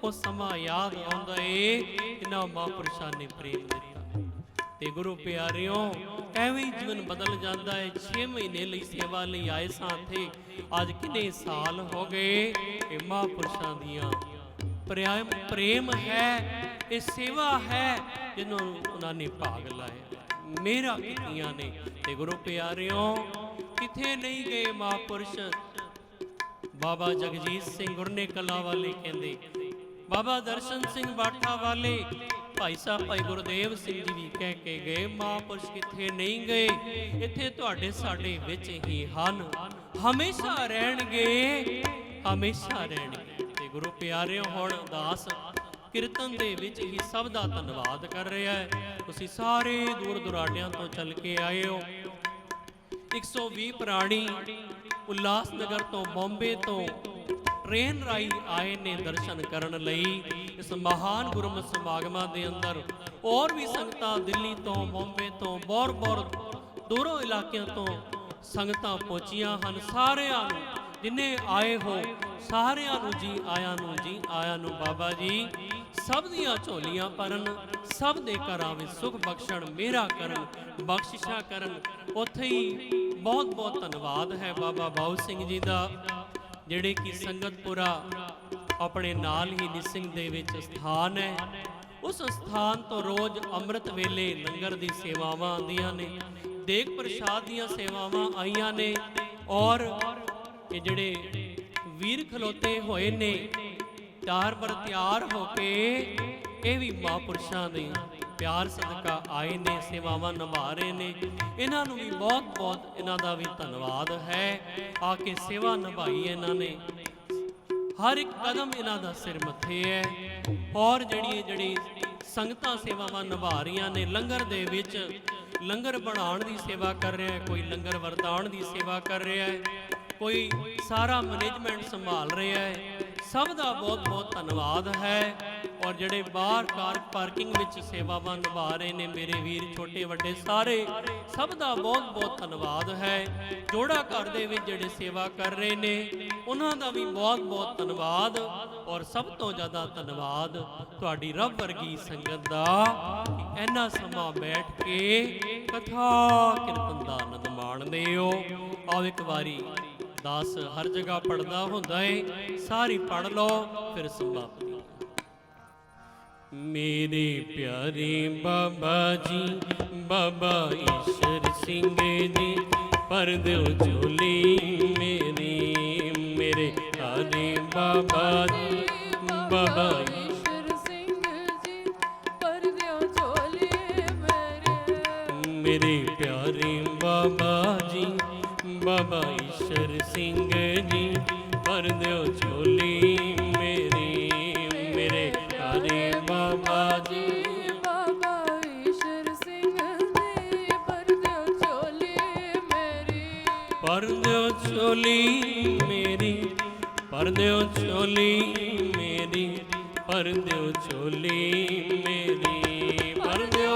ਉਹ ਸਮਾਂ ਯਾਦ ਆਉਂਦਾ ਏ। ਇਹਨਾਂ ਮਹਾਂਪੁਰਸ਼ਾਂ ਨੇ ਪ੍ਰੇਮ ਦਿੱਤਾ ਤੇ ਗੁਰੂ ਪਿਆਰਿਓ ਐਵੇਂ ਹੀ ਜੀਵਨ ਬਦਲ ਜਾਂਦਾ ਹੈ। 6 ਮਹੀਨੇ ਲਈ ਸੇਵਾ ਲਈ ਆਏ ਸਾਂ ਇੱਥੇ, ਅੱਜ ਕਿੰਨੇ ਸਾਲ ਹੋ ਗਏ। ਇਹ ਮਹਾਂਪੁਰਸ਼ਾਂ ਦੀਆਂ ਪ੍ਰੇਮ ਹੈ, ਇਹ ਸੇਵਾ ਹੈ ਜਿਹਨੂੰ ਉਹਨਾਂ ਨੇ ਭਾਗ ਲਾਇਆ, ਮੇਰਾ ਕੀਤੀਆਂ ਨੇ। ਤੇ ਗੁਰੂ ਪਿਆਰਿਓ ਕਿਥੇ ਨਹੀਂ ਗਏ ਮਹਾਂਪੁਰਸ਼। ਬਾਬਾ ਜਗਜੀਤ ਸਿੰਘ ਗੁਰਨੇ ਕਲਾ ਵਾਲੇ ਕਹਿੰਦੇ, ਬਾਬਾ ਦਰਸ਼ਨ ਸਿੰਘ ਬਾਠਾ ਵਾਲੇ, ਭਾਈ ਸਾਹਿਬ ਭਾਈ ਗੁਰਦੇਵ ਸਿੰਘ ਜੀ ਵੀ ਕਹਿ ਕੇ ਗਏ, ਮਹਾਂਪੁਰਸ਼ ਕਿੱਥੇ ਨਹੀਂ ਗਏ, ਇੱਥੇ ਤੁਹਾਡੇ ਸਾਡੇ ਵਿੱਚ ਹੀ ਹਨ, ਹਮੇਸ਼ਾ ਰਹਿਣਗੇ, ਹਮੇਸ਼ਾ ਰਹਿਣਗੇ। ਤੇ ਗੁਰੂ ਪਿਆਰਿਓ ਹੁਣ ਦਾਸ ਕੀਰਤਨ ਦੇ ਵਿੱਚ ਹੀ ਸਭ ਦਾ ਧੰਨਵਾਦ ਕਰ ਰਿਹਾ ਹੈ। ਤੁਸੀਂ ਸਾਰੇ ਦੂਰ ਦੁਰਾਡਿਆਂ ਤੋਂ ਚੱਲ ਕੇ ਆਏ ਹੋ। 120 ਪ੍ਰਾਣੀ ਉਲਾਸਨਗਰ ਤੋਂ, ਬੰਬੇ ਤੋਂ ਟ੍ਰੇਨ ਰਾਹੀਂ ਆਏ ਨੇ ਦਰਸ਼ਨ ਕਰਨ ਲਈ ਇਸ ਮਹਾਨ ਗੁਰਮਤਿ ਸਮਾਗਮਾਂ ਦੇ ਅੰਦਰ। ਹੋਰ ਵੀ ਸੰਗਤਾਂ ਦਿੱਲੀ ਤੋਂ, ਬੰਬੇ ਤੋਂ, ਬਹੁਤ ਦੂਰੋਂ ਇਲਾਕਿਆਂ ਤੋਂ ਸੰਗਤਾਂ ਪਹੁੰਚੀਆਂ ਹਨ। ਸਾਰਿਆਂ ਨੂੰ ਜਿੰਨੇ ਆਏ ਹੋ, ਸਾਰਿਆਂ ਨੂੰ ਜੀ ਆਇਆਂ ਨੂੰ, ਜੀ ਆਇਆਂ ਨੂੰ। ਬਾਬਾ ਜੀ ਸਭ ਦੀਆਂ ਝੋਲੀਆਂ ਭਰਨ, ਸਭ ਦੇ ਘਰਾਂ ਵਿੱਚ ਸੁਖ ਬਖਸ਼ਣ, ਮੇਰਾ ਕਰਨ, ਬਖਸ਼ਿਸ਼ਾਂ ਕਰਨ। ਉੱਥੇ ਹੀ ਬਹੁਤ ਬਹੁਤ ਧੰਨਵਾਦ ਹੈ ਬਾਬਾ ਬਾਉ ਸਿੰਘ ਜੀ ਦਾ, ਜਿਹੜੇ ਕਿ ਸੰਗਤਪੁਰਾ ਆਪਣੇ ਨਾਲ ਹੀ ਨਿਸਿੰਘ ਦੇ ਵਿੱਚ ਸਥਾਨ ਹੈ। ਉਸ ਸਥਾਨ ਤੋਂ ਰੋਜ਼ ਅੰਮ੍ਰਿਤ ਵੇਲੇ ਲੰਗਰ ਦੀ ਸੇਵਾਵਾਂ ਆਉਂਦੀਆਂ ਨੇ, ਦੇਗ ਪ੍ਰਸ਼ਾਦ ਦੀਆਂ ਸੇਵਾਵਾਂ ਆਈਆਂ ਨੇ। ਔਰ ਇਹ ਜਿਹੜੇ ਵੀਰ ਖਲੋਤੇ ਹੋਏ ਨੇ ਤਿਆਰ ਬਰ ਤਿਆਰ ਹੋ ਕੇ, ਇਹ ਵੀ ਮਹਾਂਪੁਰਸ਼ਾਂ ਦੇ ਪਿਆਰ ਸਦਕਾ ਆਏ ਨੇ, ਸੇਵਾਵਾਂ ਨਿਭਾ ਰਹੇ ਨੇ। ਇਹਨਾਂ ਨੂੰ ਵੀ ਬਹੁਤ ਬਹੁਤ ਇਹਨਾਂ ਦਾ ਵੀ ਧੰਨਵਾਦ ਹੈ। ਆ ਕੇ ਸੇਵਾ ਨਿਭਾਈ ਇਹਨਾਂ ਨੇ, ਹਰ ਇੱਕ ਕਦਮ ਇਹਨਾਂ ਦਾ ਸਿਰ ਮੱਥੇ ਹੈ। ਔਰ ਜਿਹੜੀ ਸੰਗਤਾਂ ਸੇਵਾਵਾਂ ਨਿਭਾ ਰਹੀਆਂ ਨੇ, ਲੰਗਰ ਦੇ ਵਿੱਚ ਲੰਗਰ ਬਣਾਉਣ ਦੀ ਸੇਵਾ ਕਰ ਰਿਹਾ ਹੈ, ਕੋਈ ਲੰਗਰ ਵਰਤਾਉਣ ਦੀ ਸੇਵਾ ਕਰ ਰਿਹਾ ਹੈ, ਕੋਈ ਸਾਰਾ ਮੈਨੇਜਮੈਂਟ ਸੰਭਾਲ ਰਿਹਾ ਹੈ। ਸਭ ਦਾ ਬਹੁਤ ਬਹੁਤ ਧੰਨਵਾਦ ਹੈ। ਔਰ ਜਿਹੜੇ ਬਾਹਰ ਕਾਰ ਪਾਰਕਿੰਗ ਵਿੱਚ ਸੇਵਾਵਾਂ ਨਿਭਾ ਰਹੇ ਨੇ ਮੇਰੇ ਵੀਰ, ਛੋਟੇ ਵੱਡੇ ਸਾਰੇ, ਸਭ ਦਾ ਬਹੁਤ ਬਹੁਤ ਧੰਨਵਾਦ ਹੈ। ਜੋੜਾ ਘਰ ਦੇ ਵਿੱਚ ਜਿਹੜੇ ਸੇਵਾ ਕਰ ਰਹੇ ਨੇ, ਉਹਨਾਂ ਦਾ ਵੀ ਬਹੁਤ ਬਹੁਤ ਧੰਨਵਾਦ। ਔਰ ਸਭ ਤੋਂ ਜ਼ਿਆਦਾ ਧੰਨਵਾਦ ਤੁਹਾਡੀ ਰੱਬ ਵਰਗੀ ਸੰਗਤ ਦਾ, ਕਿ ਇੰਨਾ ਸਮਾਂ ਬੈਠ ਕੇ ਕਥਾ ਕੀਰਤਨ ਦਾ ਆਨੰਦ ਮਾਣਦੇ ਹੋ। ਆਓ ਇੱਕ ਵਾਰੀ ਦਾਸ ਹਰ ਜਗ੍ਹਾ ਪੜਦਾ ਹੁੰਦਾ ਏ, ਸਾਰੀ ਪੜ ਲਓ ਫਿਰ ਸਮਾਪਤੀ। ਮੇਰੇ ਪਿਆਰੇ ਬਾਬਾ ਜੀ, ਬਾਬਾ ਈਸ਼ਰ ਸਿੰਘ ਜੀ, ਭਰ ਦਿਓ ਝੋਲੀ ਮੇਰੀ। ਮੇਰੇ ਪਿਆਰੇ ਬਾਬਾ ਜੀ, ਬਾਬਾ ਈਸ਼ਰ ਸਿੰਘ ਜੀ, ਭਰ ਦਿਓ ਝੋਲੀ ਮੇਰੀ। ਮੇਰੇ ਪਿਆਰੇ ਬਾਬਾ ਜੀ, ਬਾਬਾ ਈਸ਼ਰ ਸਿੰਘ ਜੀ, ਭਰ ਦਿਓ ਝੋਲੀ ਮੇਰੀ। ਮੇਰੇ ਪਿਆਰੇ ਬਾਬਾ ਜੀ, ਬਾਬਾ ਈਸ਼ਰ ਸਿੰਘ ਜੀ, ਭਰ ਦਿਓ ਝੋਲੀ ਭਰ ਦਿਓ ਝੋਲੀ ਮੇਰੀ, ਭਰ ਦਿਓ ਝੋਲੀ ਮੇਰੀ, ਭਰ ਦਿਓ ਝੋਲੀ ਮੇਰੀ, ਭਰ ਦਿਓ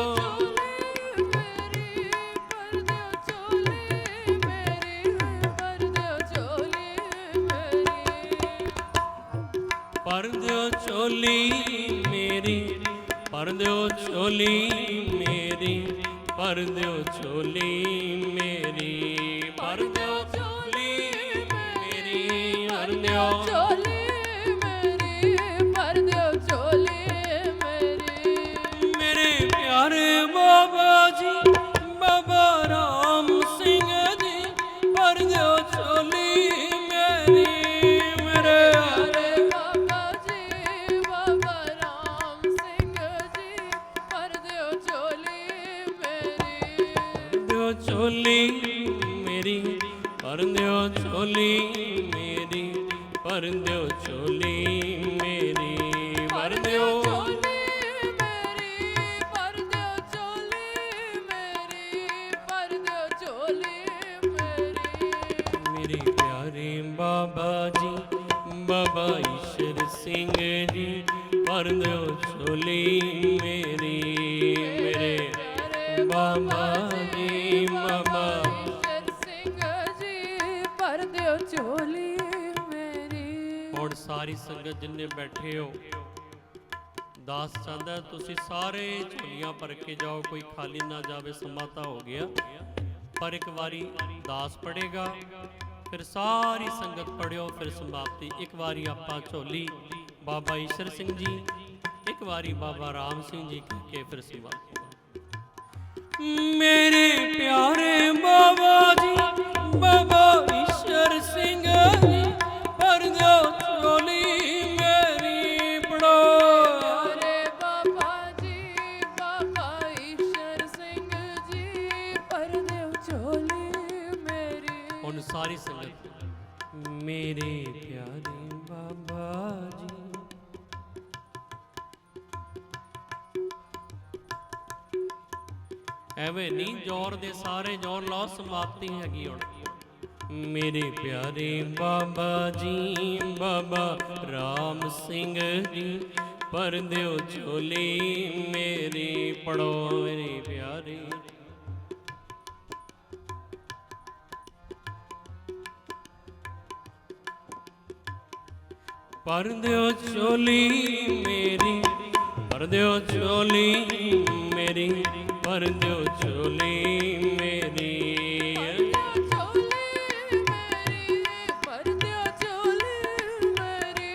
ਭਰ ਦਿਓ ਝੋਲੀ ਮੇਰੀ, ਭਰ ਦਿਓ ਝੋਲੀ ਮੇਰੀ, ਭਰ ਦਿਓ ਝੋਲੀ ਮੇਰੀ, ਭਰ ਦਿਓ ਝੋਲੀ ਮੇਰੀ, ਭਰ ਦਿਓ ਝੋਲੀ ਮੇਰੀ, ਭਰ ਦਿਓ ਝੋਲੀ ਮੇਰੀ। ਮੇਰੇ ਪਿਆਰੇ ਬਾਬਾ ਜੀ, ਬਾਬਾ ਰਾਮ ਸਿੰਘ ਜੀ, ਭਰ ਦਿਓ ਝੋਲੀ ਮੇਰੀ, ਮੇਰੇ ਪਿਆਰੇ ਬਾਬਾ ਜੀ, ਬਾਬਾ ਰਾਮ ਸਿੰਘ ਜੀ, ਭਰ ਦਿਓ ਝੋਲੀ ਮੇਰੀ। ਦਿਓ ਝੋਲੀ ਮੇਰੀ, ਭਰ ਦਿਓ ਝੋਲੀ ਮੇਰੀ, ਭਰ ਦਿਓ ਝੋਲੀ ਮੇਰੀ, ਭਰ ਦਿਓ ਝੋਲੀ ਮੇਰੀ, ਭਰ ਦਿਓ ਝੋਲੀ ਮੇਰੀ, ਭਰ ਦਿਓ ਝੋਲੀ ਮੇਰੀ। ਮੇਰੇ ਪਿਆਰੇ ਬਾਬਾ ਜੀ, ਬਾਬਾ ਈਸ਼ਰ ਸਿੰਘ ਜੀ, ਭਰ ਦਿਓ ਝੋਲੀ ਮੇਰੀ, ਮੇਰੇ ਬਾਬਾ ਜੀ, ਬਾਬਾ ਈਸ਼ਰ ਸਿੰਘ ਜੀ, ਭਰ ਦਿਓ ਝੋਲੀ ਮੇਰੀ। ਹੁਣ ਸਾਰੀ ਸੰਗਤ ਜਿੰਨੇ ਬੈਠੇ ਹੋ, ਦਾਸ ਚਾਹੁੰਦਾ ਤੁਸੀਂ ਸਾਰੇ ਝੋਲੀਆਂ ਭਰ ਕੇ ਜਾਓ, ਕੋਈ ਖਾਲੀ ਨਾ ਜਾਵੇ। ਸਮਾਂ ਤਾਂ ਹੋ ਗਿਆ, ਪਰ ਇੱਕ ਵਾਰੀ ਦਾਸ ਪੜੇਗਾ, ਫਿਰ ਸਾਰੀ ਸੰਗਤ ਪੜਿਓ, ਫਿਰ ਸਮਾਪਤੀ। ਇੱਕ ਵਾਰੀ ਆਪਾਂ ਝੋਲੀ ਬਾਬਾ ਈਸ਼ਰ ਸਿੰਘ ਜੀ, ਇੱਕ ਵਾਰੀ ਬਾਬਾ ਰਾਮ ਸਿੰਘ ਜੀ ਕਹਿ ਕੇ ਫਿਰ ਸਮਾਪਤੀ। ਮੇਰੇ ਪਿਆਰੇ ਬਾਬਾ ਜੀ, ਬਾਬਾ ਈਸ਼ਰ ਸਿੰਘ ਜੀ, ਭਰ ਦਿਓ ਝੋਲੀ ਮੇਰੀ, ਪੜੋ। ਪਿਆਰੇ ਬਾਬਾ ਜੀ, ਬਾਬਾ ਈਸ਼ਰ ਸਿੰਘ ਜੀ, ਭਰ ਦਿਓ ਝੋਲੀ ਮੇਰੀ। ਹੁਣ ਸਾਰੀ ਸੰਗਤ, ਮੇਰੇ ਪਿਆਰੇ ਬਾਬਾ ਜੀ, ਐਵੇਂ ਨਹੀਂ ਜ਼ੋਰ ਦੇ, ਸਾਰੇ ਜ਼ੋਰ ਲਾਓ, ਸਮਾਪਤੀ ਹੈਗੀ ਹੁਣ। ਮੇਰੇ ਪਿਆਰੇ ਬਾਬਾ ਜੀ, ਬਾਬਾ ਰਾਮ ਸਿੰਘ ਜੀ, ਭਰ ਦਿਓ ਝੋਲੀ ਮੇਰੀ, ਪੜੋ ਮੇਰੇ ਪਿਆਰੇ। ਭਰ ਦਿਓ ਝੋਲੀ ਮੇਰੀ, ਭਰ ਦਿਓ ਝੋਲੀ ਮੇਰੀ, ਭਰ ਦਿਓ ਝੋਲੀ ਮੇਰੀ, ਝੋਲੀ ਮੇਰੀ, ਭਰ ਦਿਓ ਝੋਲੀ ਮੇਰੀ,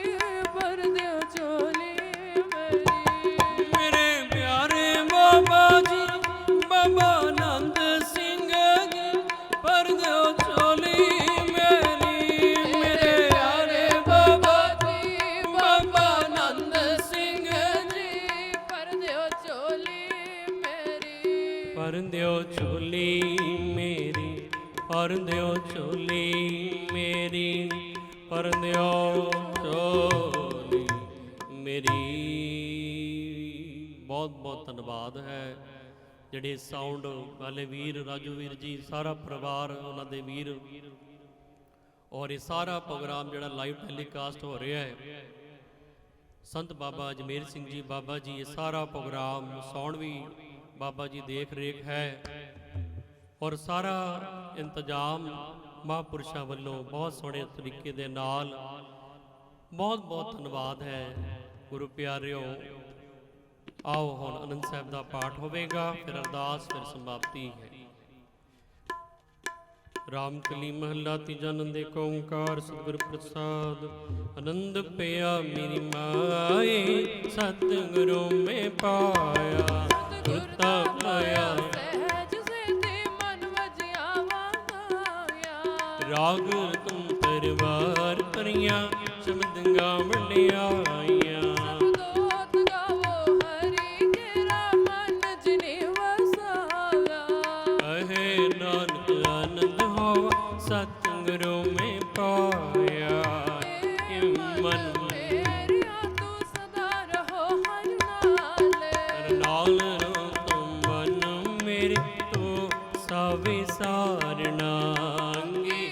ਭਰ ਦਿਓ ਝੋਲੀ ਮੇਰੀ। ਮੇਰੇ ਪਿਆਰੇ ਬਾਬਾ ਜੀ, ਬਾਬਾ ਆਨੰਦ ਸਿੰਘ ਜੀ, ਭਰ ਦਿਓ ਝੋਲੀ ਮੇਰੀ, ਮੇਰੇ ਪਿਆਰੇ ਬਾਬਾ ਜੀ, ਬਾਬਾ ਆਨੰਦ ਸਿੰਘ ਜੀ, ਭਰ ਦਿਓ ਝੋਲੀ ਮੇਰੀ। ਭਰ ਦਿਓ ਝੋਲੀ ਮੇਰੀ, ਭਰ ਦਿਓ ਝੋਲੀ ਮੇਰੀ, ਭਰ ਦਿਓ ਝੋਲੀ ਮੇਰੀ। ਬਹੁਤ ਬਹੁਤ ਧੰਨਵਾਦ ਹੈ ਜਿਹੜੇ ਸਾਊਂਡ ਵਾਲੇ ਵੀਰ, ਰਾਜੂ ਵੀਰ ਜੀ, ਸਾਰਾ ਪਰਿਵਾਰ, ਉਹਨਾਂ ਦੇ ਵੀਰ, ਔਰ ਇਹ ਸਾਰਾ ਪ੍ਰੋਗਰਾਮ ਜਿਹੜਾ ਲਾਈਵ ਟੈਲੀਕਾਸਟ ਹੋ ਰਿਹਾ ਹੈ। ਸੰਤ ਬਾਬਾ ਅਜਮੇਰ ਸਿੰਘ ਜੀ ਬਾਬਾ ਜੀ, ਇਹ ਸਾਰਾ ਪ੍ਰੋਗਰਾਮ ਸਾਊਂਡ ਵੀ ਬਾਬਾ ਜੀ ਦੇਖ ਰੇਖ ਹੈ, ਔਰ ਸਾਰਾ ਇੰਤਜ਼ਾਮ ਮਹਾਂਪੁਰਸ਼ਾਂ ਵੱਲੋਂ ਬਹੁਤ ਸੋਹਣੇ ਤਰੀਕੇ ਦੇ ਨਾਲ। ਬਹੁਤ ਬਹੁਤ ਧੰਨਵਾਦ ਹੈ ਗੁਰੂ ਪਿਆਰਿਓ। ਆਓ ਹੁਣ ਆਨੰਦ ਸਾਹਿਬ ਦਾ ਪਾਠ ਹੋਵੇਗਾ, ਫਿਰ ਅਰਦਾਸ, ਫਿਰ ਸਮਾਪਤੀ ਹੈ। ਰਾਮ ਕਲੀ ਮਹੱਲਾ ਤੀਜਾ। ਆਨੰਦ ਏਕ ਓੰਕਾਰ ਸਤਿਗੁਰ ਪ੍ਰਸਾਦ। ਆਨੰਦ ਪਿਆ ਮੇਰੀ ਮਾਏ, ਸਤਿਗੁਰੂ ਮੈਂ ਪਾਇਆ, ਗੁਰਤਾ ਪਾਇਆ ਸਹਿਜ ਸਿਧਿ ਮਨ ਵਜਿਆ ਵਾਇਆ। ਰਾਗ ਤੁਮ ਪਰਵਾਰ ਕਰੀਆਂ, ਸ਼ਬਦ ਗਾ ਵੰਡਿਆਈਆਂ। ਦੋਤ ਗਾਵੋ ਹਰੀ ਕੇਰਾ, ਮਨ ਜਿਨੇ ਵਸਾਇਆ। ਅਹੇ ਨਾਨਕ ਆਨੰਦ ਹੋਵਾ, ਸਤਿਗੁਰੂ ਮੈਂ ਪਾਇਆ। ਮਨ ਮੇਰਿਆ ਤੂੰ ਸਦਾ ਰਹੋ ਹਰ ਨਾਲੇ। ਨਾਲ ਰਹੋ ਤੁਮ ਮਨ ਮੇਰੇ, ਤੂੰ ਸਭ ਵਿਸਾਰਨਾ। ਅੰਗੀ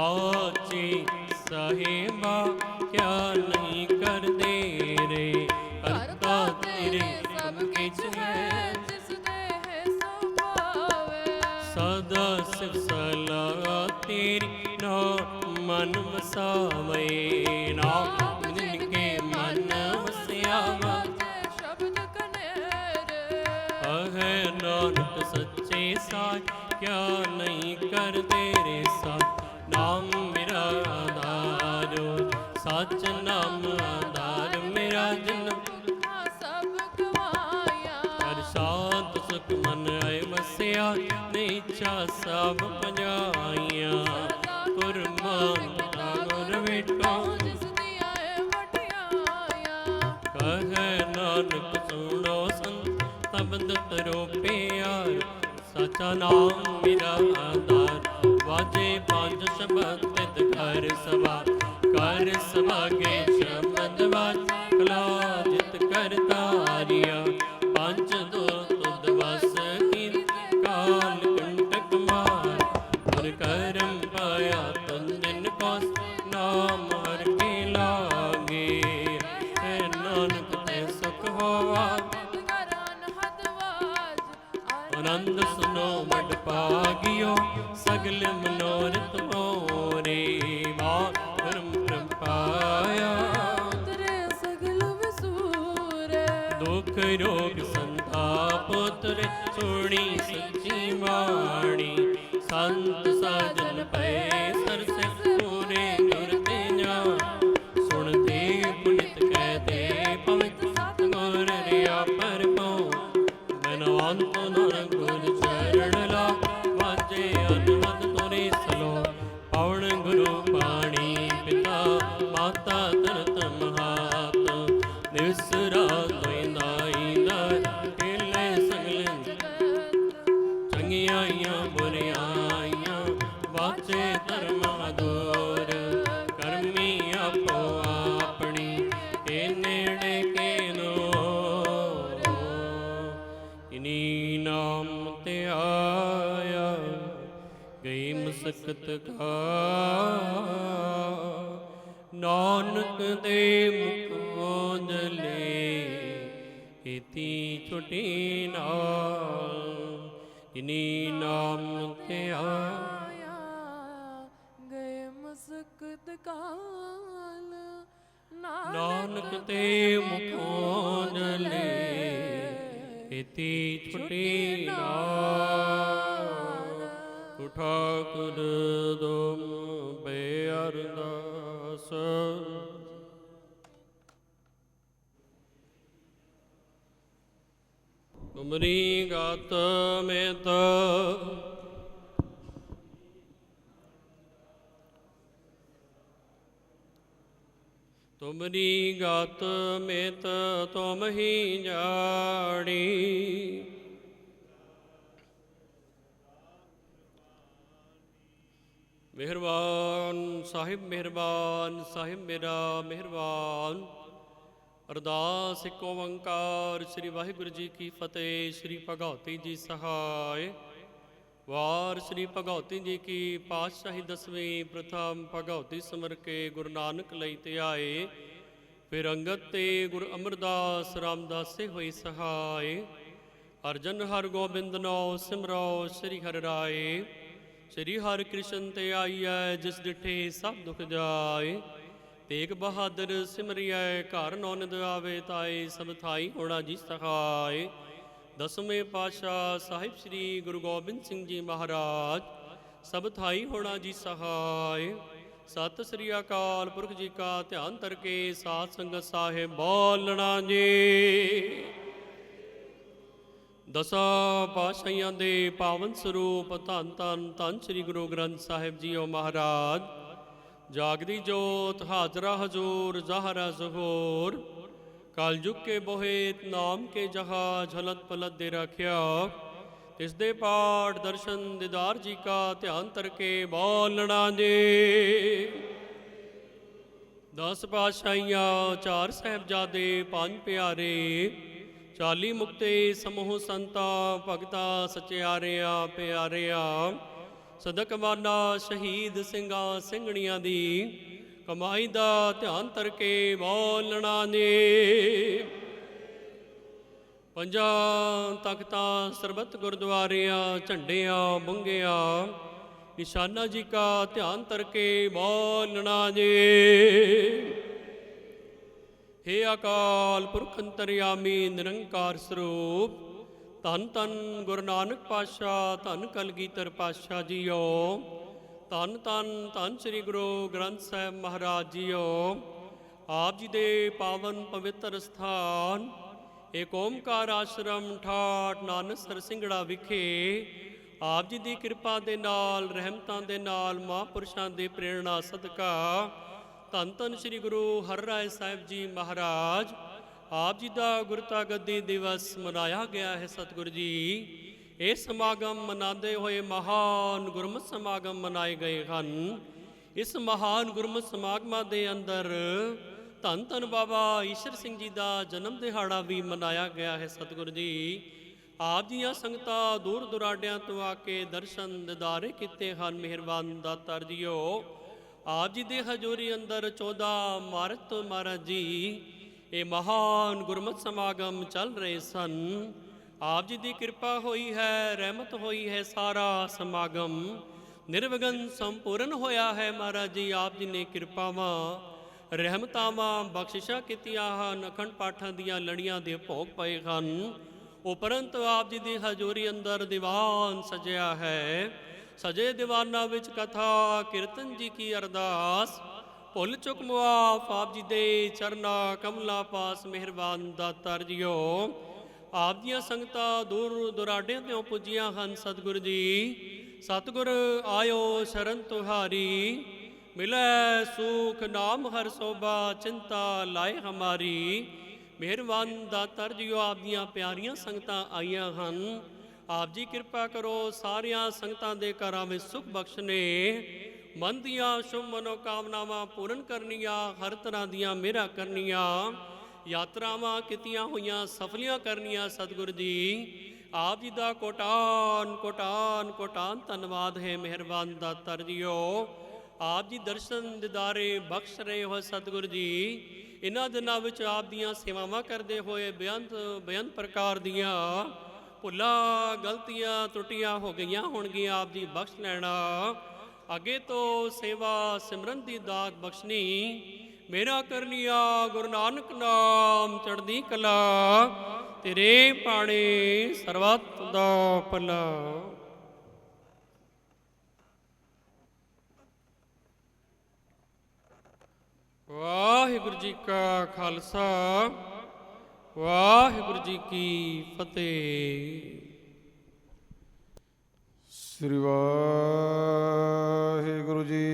ਸਾਚੇ ਸਾਹਿਬਾ ਕਿਆ ਨਹੀਂ ਕਰਦੇ ਰੇ। ਕਰਤਾ ਤੇਰੇ ਸਭ ਕਿਛ ਹੈ ਜਿਸ ਦੇਹ ਸੋ ਭਾਵੇ। ਸਦਾ ਸਿਵ ਸਲਾਹ ਤੇਰੀ ਨਾ ਮਨ ਵਸਾਵੇ। ਨਾਮ ਜਿਨ ਕੇ ਮਨ ਵਸਿਆਵਾ ਸ਼ਬਦ ਕਨੇਰੇ। ਕਹੈ ਨਾਨਕ ਸੱਚੇ ਸਾਚ ਕਿਆ ਨਹੀਂ ਕਰਦੇ ਰੇ। ਸਾਚ ਨਾਮ ਮੇਰਾ ਆਧਾਰ ਸੱਚ ਨਾਮ ਆਧਾਰ ਮੇਰਾ ਜਨਮ ਪੁਰਖਾਂ ਸਭ ਗਵਾਇਆ। ਹਰ ਸ਼ਾਂਤ ਸੁਖ ਮਨ ਆਏ ਵਸਿਆ ਨੇ ਇੱਛਾ ਸਭ ਪਜਾਈਆਂ। ਕੁਰਬਾਨ ਪਿਤਾ ਗੁਰ ਵੇਟੋ ਜਿਸ ਦੀਆਂ ਏ ਵਡਿਆਈਆਂ। ਕਹੈ ਨਾਨਕ ਸੁਣੋ ਸੰਤ ਤਬਦ ਕਰੋ ਪਿਆਰ। ਸਚਾ ਨਾਮ ਮੇਰਾ ਆਧਾਰ ਵਾਜੇ ਪੰਜ ਸ਼ਬਦ ਤਿਤ ਘਰ ਸਭਾ। ਘਰ ਸਭਾ ਕੇ ਸ਼ਬਦ ਵਾਜ ਕਲਾ ਜਿਤ ਕਰਤਾਰਿਆ। ਪੰਜ ਦੋ ਤੁਧ ਵਸ ਕੀਨ ਕਾਲ ਕੰਟਕ ਮਾਰ। ਗੁਰ ਕਰਮ ਪਾਇਆ ਤਨ ਦਿਨ ਕੋਸ ਨਾਮ ਹਰ ਕੇ ਲਾਗੇ। ਹੈ ਨਾਨਕ ਤੇ ਸੁਖ ਹੋਵਾ ਆਨੰਦ ਸੁਨੋ ਵਡ ਭਾਗਿਓ ਸਗਲ ਮਨੋਰਥ ਮੋਰੇ। ਵਾਹ ਧਰਮ ਪਾਇਆ ਉਤਰੇ ਸਗਲ ਵਿਸੂਰੇ। ਦੁਖ ਰੋਗ ਸੰਤਾਪ ਉਤਰੇ ਸੁਣੀ ਸੱਚੀ ਬਾਣੀ। ਸੰਤ ਸਾਜਨ ਪਏ ਸਰਸੇ ਪੂਰੇ ਗੁਰ ਤੇ ਜਾਣ। ਸੁਣਦੇ ਪੁਨਿਤ ਕਹਦੇ ਪਵਿੱਤ ਸਤਿਗੁਰ ਰਿਆ ਪਰਪਉ। ਬਨਵੰਤ ਨਾਨਕ ਗੁਰ ਚਰਨ ਲਾ ਵਾਜੇ ਅਨਹਦ ਤੁਰੇ ਸਲੋ। ਪਵਨ ਗੁਰੂ ਪਾਣੀ ਪਿਤਾ ਮਾਤਾ ਤਰਤ ਮਹਾਤ। ਨਿਵਸਰਾ ਤੋਇਂਦਾਈ ਦਰ ਢਿਲੇ ਸਗਲ ਚੰਗਿਆਈਆਂ ਬੁਰਿਆਈਆਂ ਵਾਚੇ ਧਰਮਾ ਦੂਰ। ਕਰਮੀ ਆਪੋ ਆਪਣੀ ਕੇ ਨੇੜੇ ਕੇ ਨੂਰ। ਇਨੀ ਨਾਮ ਤੇ ਆਇਆ ਗਈ ਮਸਕਤ ਕਾ। ਨਾਨਕ ਦੇ ਮੁਖੋਂ ਜਲੇ ਇਤੀ ਛੁਟੀ ਨਾਲ। ਇਨੀ ਨਾਮ ਤੇ ਆਇਆ ਗਏ ਮਸਕਤ ਕਾਲ। ਨਾਨਕ ਤੇ ਮੁਖੋਂ ਜਲੇ ਇਤੀ ਛੁਟੀ ਨਾਲ। ਠਾਕੁਰ ਤੁਮ ਬੇ ਅਰਦਾਸ। ਤੁਮਰੀ ਗਾਤ ਮੇਤ ਤੁਮਰੀ ਗਾਤ ਮੇਤ ਤੁਮ ਹੀ ਜਾਣੀ। ਮਿਹਰਬਾਨ ਸਾਹਿਬ ਮਿਹਰਬਾਨ ਸਾਹਿਬ ਮੇਰਾ ਮਿਹਰਬਾਨ। ਅਰਦਾਸ ਏਕ ਓੰਕਾਰ ਸ੍ਰੀ ਵਾਹਿਗੁਰੂ ਜੀ ਕੀ ਫਤਿਹ। ਸ੍ਰੀ ਭਗਉਤੀ ਜੀ ਸਹਾਇ। ਵਾਰ ਸ੍ਰੀ ਭਗਉਤੀ ਜੀ ਕੀ ਪਾਤਸ਼ਾਹੀ ਦਸਵੀਂ ਪ੍ਰਥਮ ਭਗਉਤੀ ਸਿਮਰ ਕੇ ਗੁਰੂ ਨਾਨਕ ਲਈ ਤੇ ਆਏ। ਫਿਰ ਅੰਗਦ ਤੇ ਗੁਰੂ ਅਮਰਦਾਸ ਰਾਮਦਾਸੇ ਹੋਈ ਸਹਾਇ। ਅਰਜਨ ਹਰ ਗੋਬਿੰਦ ਨੋ ਸਿਮਰੋ ਸ੍ਰੀ ਹਰਿ ਰਾਏ। ਸ੍ਰੀ ਹਰਿ ਕ੍ਰਿਸ਼ਨ ਤੇ ਆਈਐ ਜਿਸ ਡਿਠੇ ਸਭ ਦੁਖ ਜਾਏ। ਤੇਗ ਬਹਾਦਰ ਸਿਮਰਿਐ ਘਰ ਨੌਨਦ ਆਵੇ ਤਾਏ। ਸਭ ਥਾਈ ਹੋਣਾ ਜੀ ਸਹਾਇ। ਦਸਵੇਂ ਪਾਤਸ਼ਾਹ ਸਾਹਿਬ ਸ੍ਰੀ ਗੁਰੂ ਗੋਬਿੰਦ ਸਿੰਘ ਜੀ ਮਹਾਰਾਜ ਸਭ ਥਾਈ ਹੋਣਾ ਜੀ ਸਹਾਇ। ਸਤਿ ਸ੍ਰੀ ਅਕਾਲ ਪੁਰਖ ਜੀ ਕਾ ਧਿਆਨ ਧਰਕੇ ਸਾਧ ਸੰਗਤ ਸਾਹਿਬ ਬੋਲਣਾ ਜੀ। ਦਸਾਂ ਪਾਤਸ਼ਾਹੀਆਂ ਦੇ ਪਾਵਨ ਸਰੂਪ ਧੰਨ ਧੰਨ ਧੰਨ ਸ੍ਰੀ ਗੁਰੂ ਗ੍ਰੰਥ ਸਾਹਿਬ ਜੀਓ ਮਹਾਰਾਜ। ਜਾਗਦੀ ਜੋਤ ਹਾਜ਼ਰਾ ਹਜ਼ੂਰ ਜ਼ਾਹਰਾ ਜ਼ਹੂਰ। ਕਲਯੁਗ ਕੇ ਬੋਹਿਤ ਨਾਮ ਕੇ ਜਹਾ ਝਲਤ ਪਲਤ ਦੇ ਰੱਖਿਆ। ਇਸ ਦੇ ਪਾਠ ਦਰਸ਼ਨ ਦੀਦਾਰ ਜੀ ਕਾ ਧਿਆਨ ਧਰਕੇ ਬੋਲਣਾ ਜੀ। 10 ਪਾਤਸ਼ਾਹੀਆਂ 4 ਸਾਹਿਬਜ਼ਾਦੇ 5 ਪਿਆਰੇ 40 ਮੁਕਤੇ ਸਮੂਹ ਸੰਤਾਂ ਭਗਤਾਂ ਸਚਿਆਰਿਆਂ ਪਿਆਰਿਆਂ। ਸਦਕਵਾਨਾ ਸ਼ਹੀਦ ਸਿੰਘਾਂ ਸਿੰਘਣੀਆਂ ਦੀ ਕਮਾਈ ਦਾ ਧਿਆਨ ਧਰ ਕੇ ਬੋਲਣਾ ਨੇ। ਪੰਜਾਂ ਤਖਤਾਂ ਸਰਬੱਤ ਗੁਰਦੁਆਰਿਆਂ ਝੰਡਿਆਂ ਬੁੰਗਿਆਂ ਨਿਸ਼ਾਨਾ ਜੀ ਕਾ ਧਿਆਨ ਧਰ ਕੇ ਬੋਲਣਾ ਜੇ। हे ਅਕਾਲ ਪੁਰਖ ਅੰਤਰਯਾਮੀ ਨਿਰੰਕਾਰ ਸਰੂਪ, ਧੰਨ ਧੰਨ ਗੁਰੂ ਨਾਨਕ ਪਾਤਸ਼ਾਹ, ਧੰਨ ਕਲਗੀਧਰ ਪਾਤਸ਼ਾਹ ਜੀਓ, ਧੰਨ ਧੰਨ ਧੰਨ ਸ੍ਰੀ ਗੁਰੂ ਗ੍ਰੰਥ ਸਾਹਿਬ ਮਹਾਰਾਜ ਜੀਓ। ਆਪ ਜੀ ਦੇ ਪਾਵਨ ਪਵਿੱਤਰ ਸਥਾਨ ਏਕ ਓਮਕਾਰ ਆਸ਼ਰਮ ਠਾਠ ਨਾਨਕਸਰ ਸਿੰਘੜਾ ਵਿਖੇ ਆਪ ਜੀ ਦੀ ਕਿਰਪਾ ਦੇ ਨਾਲ, ਰਹਿਮਤਾਂ ਦੇ ਨਾਲ, ਮਹਾਂਪੁਰਸ਼ਾਂ ਦੇ ਪ੍ਰੇਰਣਾ ਸਦਕਾ ਧੰਨ ਧੰਨ ਸ੍ਰੀ ਗੁਰੂ ਹਰਿਰਾਏ ਸਾਹਿਬ ਜੀ ਮਹਾਰਾਜ ਆਪ ਜੀ ਦਾ ਗੁਰਤਾ ਗੱਦੀ ਦਿਵਸ ਮਨਾਇਆ ਗਿਆ ਹੈ। ਸਤਿਗੁਰ ਜੀ, ਇਹ ਸਮਾਗਮ ਮਨਾਉਂਦੇ ਹੋਏ ਮਹਾਨ ਗੁਰਮਤਿ ਸਮਾਗਮ ਮਨਾਏ ਗਏ ਹਨ। ਇਸ ਮਹਾਨ ਗੁਰਮਤਿ ਸਮਾਗਮਾਂ ਦੇ ਅੰਦਰ ਧੰਨ ਧੰਨ ਬਾਬਾ ਈਸ਼ਰ ਸਿੰਘ ਜੀ ਦਾ ਜਨਮ ਦਿਹਾੜਾ ਵੀ ਮਨਾਇਆ ਗਿਆ ਹੈ। ਸਤਿਗੁਰ ਜੀ, ਆਪ ਦੀਆਂ ਸੰਗਤਾਂ ਦੂਰ ਦੁਰਾਡਿਆਂ ਤੋਂ ਆ ਕੇ ਦਰਸ਼ਨ ਦਿਦਾਰੇ ਕੀਤੇ ਹਨ। ਮਿਹਰਬਾਨ ਦਾਤਾਰ ਜੀਓ, ਆਪ ਜੀ ਦੇ ਹਜ਼ੂਰੀ ਅੰਦਰ 14 ਮਾਰਚ ਤੋਂ ਮਹਾਰਾਜ ਜੀ ਇਹ ਮਹਾਨ ਗੁਰਮਤਿ ਸਮਾਗਮ ਚੱਲ ਰਹੇ ਸਨ। ਆਪ ਜੀ ਦੀ ਕਿਰਪਾ ਹੋਈ ਹੈ, ਰਹਿਮਤ ਹੋਈ ਹੈ। ਸਾਰਾ ਸਮਾਗਮ ਨਿਰਵਿਘਨ ਸੰਪੂਰਨ ਹੋਇਆ ਹੈ। ਮਹਾਰਾਜ ਜੀ ਆਪ ਜੀ ਨੇ ਕਿਰਪਾਵਾਂ, ਰਹਿਮਤਾਵਾਂ, ਬਖਸ਼ਿਸ਼ਾਂ ਕੀਤੀਆਂ ਹਨ। ਅਖੰਡ ਪਾਠਾਂ ਦੀਆਂ ਲੜੀਆਂ ਦੇ ਭੋਗ ਪਏ ਹਨ। ਉਪਰੰਤ ਆਪ ਜੀ ਦੀ ਹਜ਼ੂਰੀ ਅੰਦਰ ਦੀਵਾਨ ਸਜਿਆ ਹੈ। ਸਜੇ ਦੀਵਾਨਾਂ ਵਿੱਚ ਕਥਾ ਕੀਰਤਨ ਜੀ ਕੀ ਅਰਦਾਸ, ਭੁੱਲ ਚੁੱਕ ਮੁਆਫ ਆਪ ਜੀ ਦੇ ਚਰਨਾ ਕਮਲਾ ਪਾਸ। ਮਿਹਰਬਾਨ ਦਾਤਾਰ ਜੀਓ, ਆਪ ਦੀਆਂ ਸੰਗਤਾਂ ਦੂਰ ਦੁਰਾਡਿਆਂ ਤੋਂ ਪੁੱਜੀਆਂ ਹਨ। ਸਤਿਗੁਰ ਜੀ, ਸਤਿਗੁਰ ਆਇਓ ਸ਼ਰਨ ਤੁਹਾਰੀ, ਮਿਲੈ ਸੁਖ ਨਾਮ ਹਰ ਸੋਭਾ, ਚਿੰਤਾ ਲਾਏ ਹਮਾਰੀ। ਮਿਹਰਬਾਨ ਦਾਤਾਰ ਜੀਓ, ਆਪ ਦੀਆਂ ਪਿਆਰੀਆਂ ਸੰਗਤਾਂ ਆਈਆਂ ਹਨ। ਆਪ ਜੀ ਕਿਰਪਾ ਕਰੋ, ਸਾਰੀਆਂ ਸੰਗਤਾਂ ਦੇ ਘਰਾਂ ਵਿੱਚ ਸੁਖ ਬਖਸ਼ਣੇ, ਮਨ ਦੀਆਂ ਸ਼ੁਭ ਮਨੋਕਾਮਨਾਵਾਂ ਪੂਰਨ ਕਰਨੀਆਂ, ਹਰ ਤਰ੍ਹਾਂ ਦੀਆਂ ਮਿਹਰਾਂ ਕਰਨੀਆਂ, ਯਾਤਰਾਵਾਂ ਕੀਤੀਆਂ ਹੋਈਆਂ ਸਫਲੀਆਂ ਕਰਨੀਆਂ। ਸਤਿਗੁਰ ਜੀ, ਆਪ ਜੀ ਦਾ ਕੋਟਾਨ ਕੋਟਾਨ ਕੋਟਾਨ ਧੰਨਵਾਦ ਹੈ। ਮਿਹਰਬਾਨ ਦਾਤਾਰ ਜੀਓ, ਆਪ ਜੀ ਦਰਸ਼ਨ ਦਿਦਾਰੇ ਬਖਸ਼ ਰਹੇ ਹੋ। ਸਤਿਗੁਰ ਜੀ, ਇਹਨਾਂ ਦਿਨਾਂ ਵਿੱਚ ਆਪ ਦੀਆਂ ਸੇਵਾਵਾਂ ਕਰਦੇ ਹੋਏ ਬੇਅੰਤ ਪ੍ਰਕਾਰ ਦੀਆਂ ਭੁੱਲਾਂ ਗਲਤੀਆਂ ਤਰੁੱਟੀਆਂ ਹੋ ਗਈਆਂ ਹੋਣਗੀਆਂ। ਆਪ ਜੀ ਬਖਸ਼ ਲੈਣਾ। ਅੱਗੇ ਤੋਂ ਸੇਵਾ ਸਿਮਰਨ ਦੀ ਦਾਤ ਬਖਸ਼ਣੀ ਮੇਰਾ ਕਰਨੀਆ। ਗੁਰੂ ਨਾਨਕ ਨਾਮ ਚੜ੍ਹਦੀ ਕਲਾ, ਤੇਰੇ ਪਾਣੇ ਸਰਬੱਤ ਦਾ ਭਲਾ। ਵਾਹਿਗੁਰੂ ਜੀ ਕਾ ਖਾਲਸਾ, ਵਾਹਿਗੁਰੂ ਜੀ ਕੀ ਫਤਿਹ। ਸ੍ਰੀ ਵਾਹਿਗੁਰੂ ਜੀ।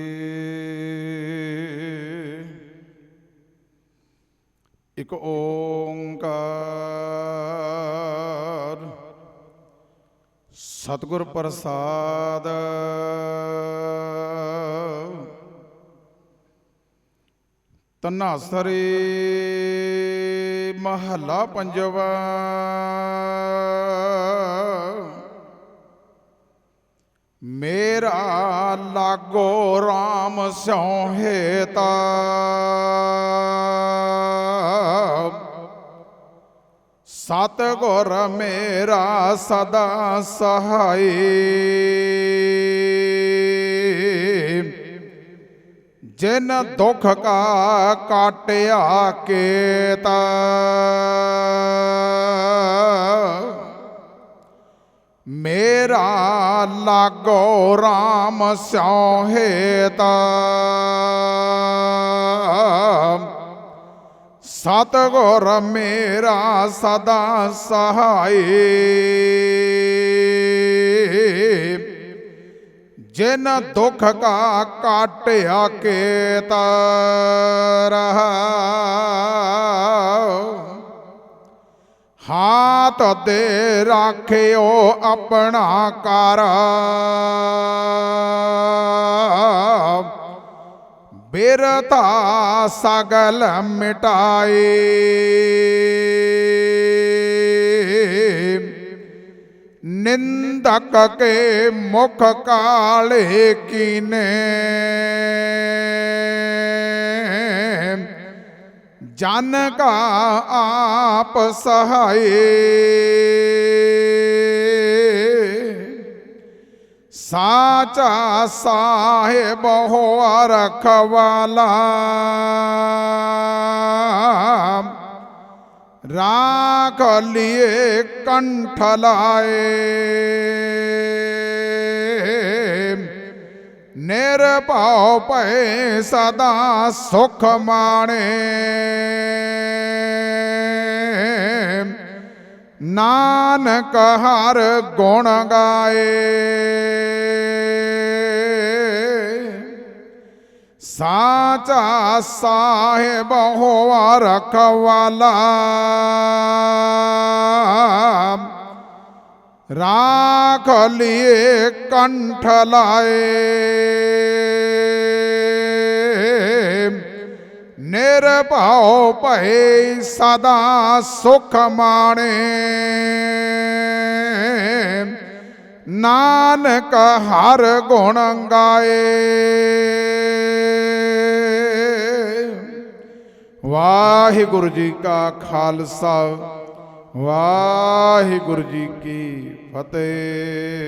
ਇੱਕ ਓੰਕਾਰ ਸਤਿਗੁਰ ਪ੍ਰਸਾਦ। ਧਨਾਸਰੀ ਮਹੱਲਾ ਪੰਜਵਾ। ਮੇਰਾ ਲਾਗੋ ਰਾਮ ਸਿਉ ਹੇਤਾ, ਸਤਿਗੁਰ ਮੇਰਾ ਸਦਾ ਸਹਾਈ। ਜਿਨ ਦੁਖ ਕਾ ਕਾਟਿਆ ਕੇਤਾ, ਮੇਰਾ ਲਾਗੋ ਰਾਮ ਸਿਉ ਹੇਤਾ, ਸਤਿਗੁਰ ਮੇਰਾ ਸਦਾ ਸਹਾਈ। ਜਿਨ ਦੁਖ ਕਾ ਕਾਟਿਆ ਕੇਤਾ ਰਹਾਉ। ਹਾਥ ਦੇ ਰਾਖਿਓ ਆਪਣਾ ਕਰ, ਬਿਰਤਾ ਸਗਲ ਮਿਟਾਈ। निंदक के मुख काले कीने, जन का आप सहाय। साचा साहेब हो रखवाला, राख लिए कंठ लाए। निरपाव पे सदा सुख माणे, नानक हर गुण गाए। साचा साहेब होवा रखवाला, राख लिए कंठ लाए। निरभाव पहे सदा सुख माणे, नानक हर गुण गाए। वाहिगुरु जी का खालसा, वाहिगुरु जी की फतेह।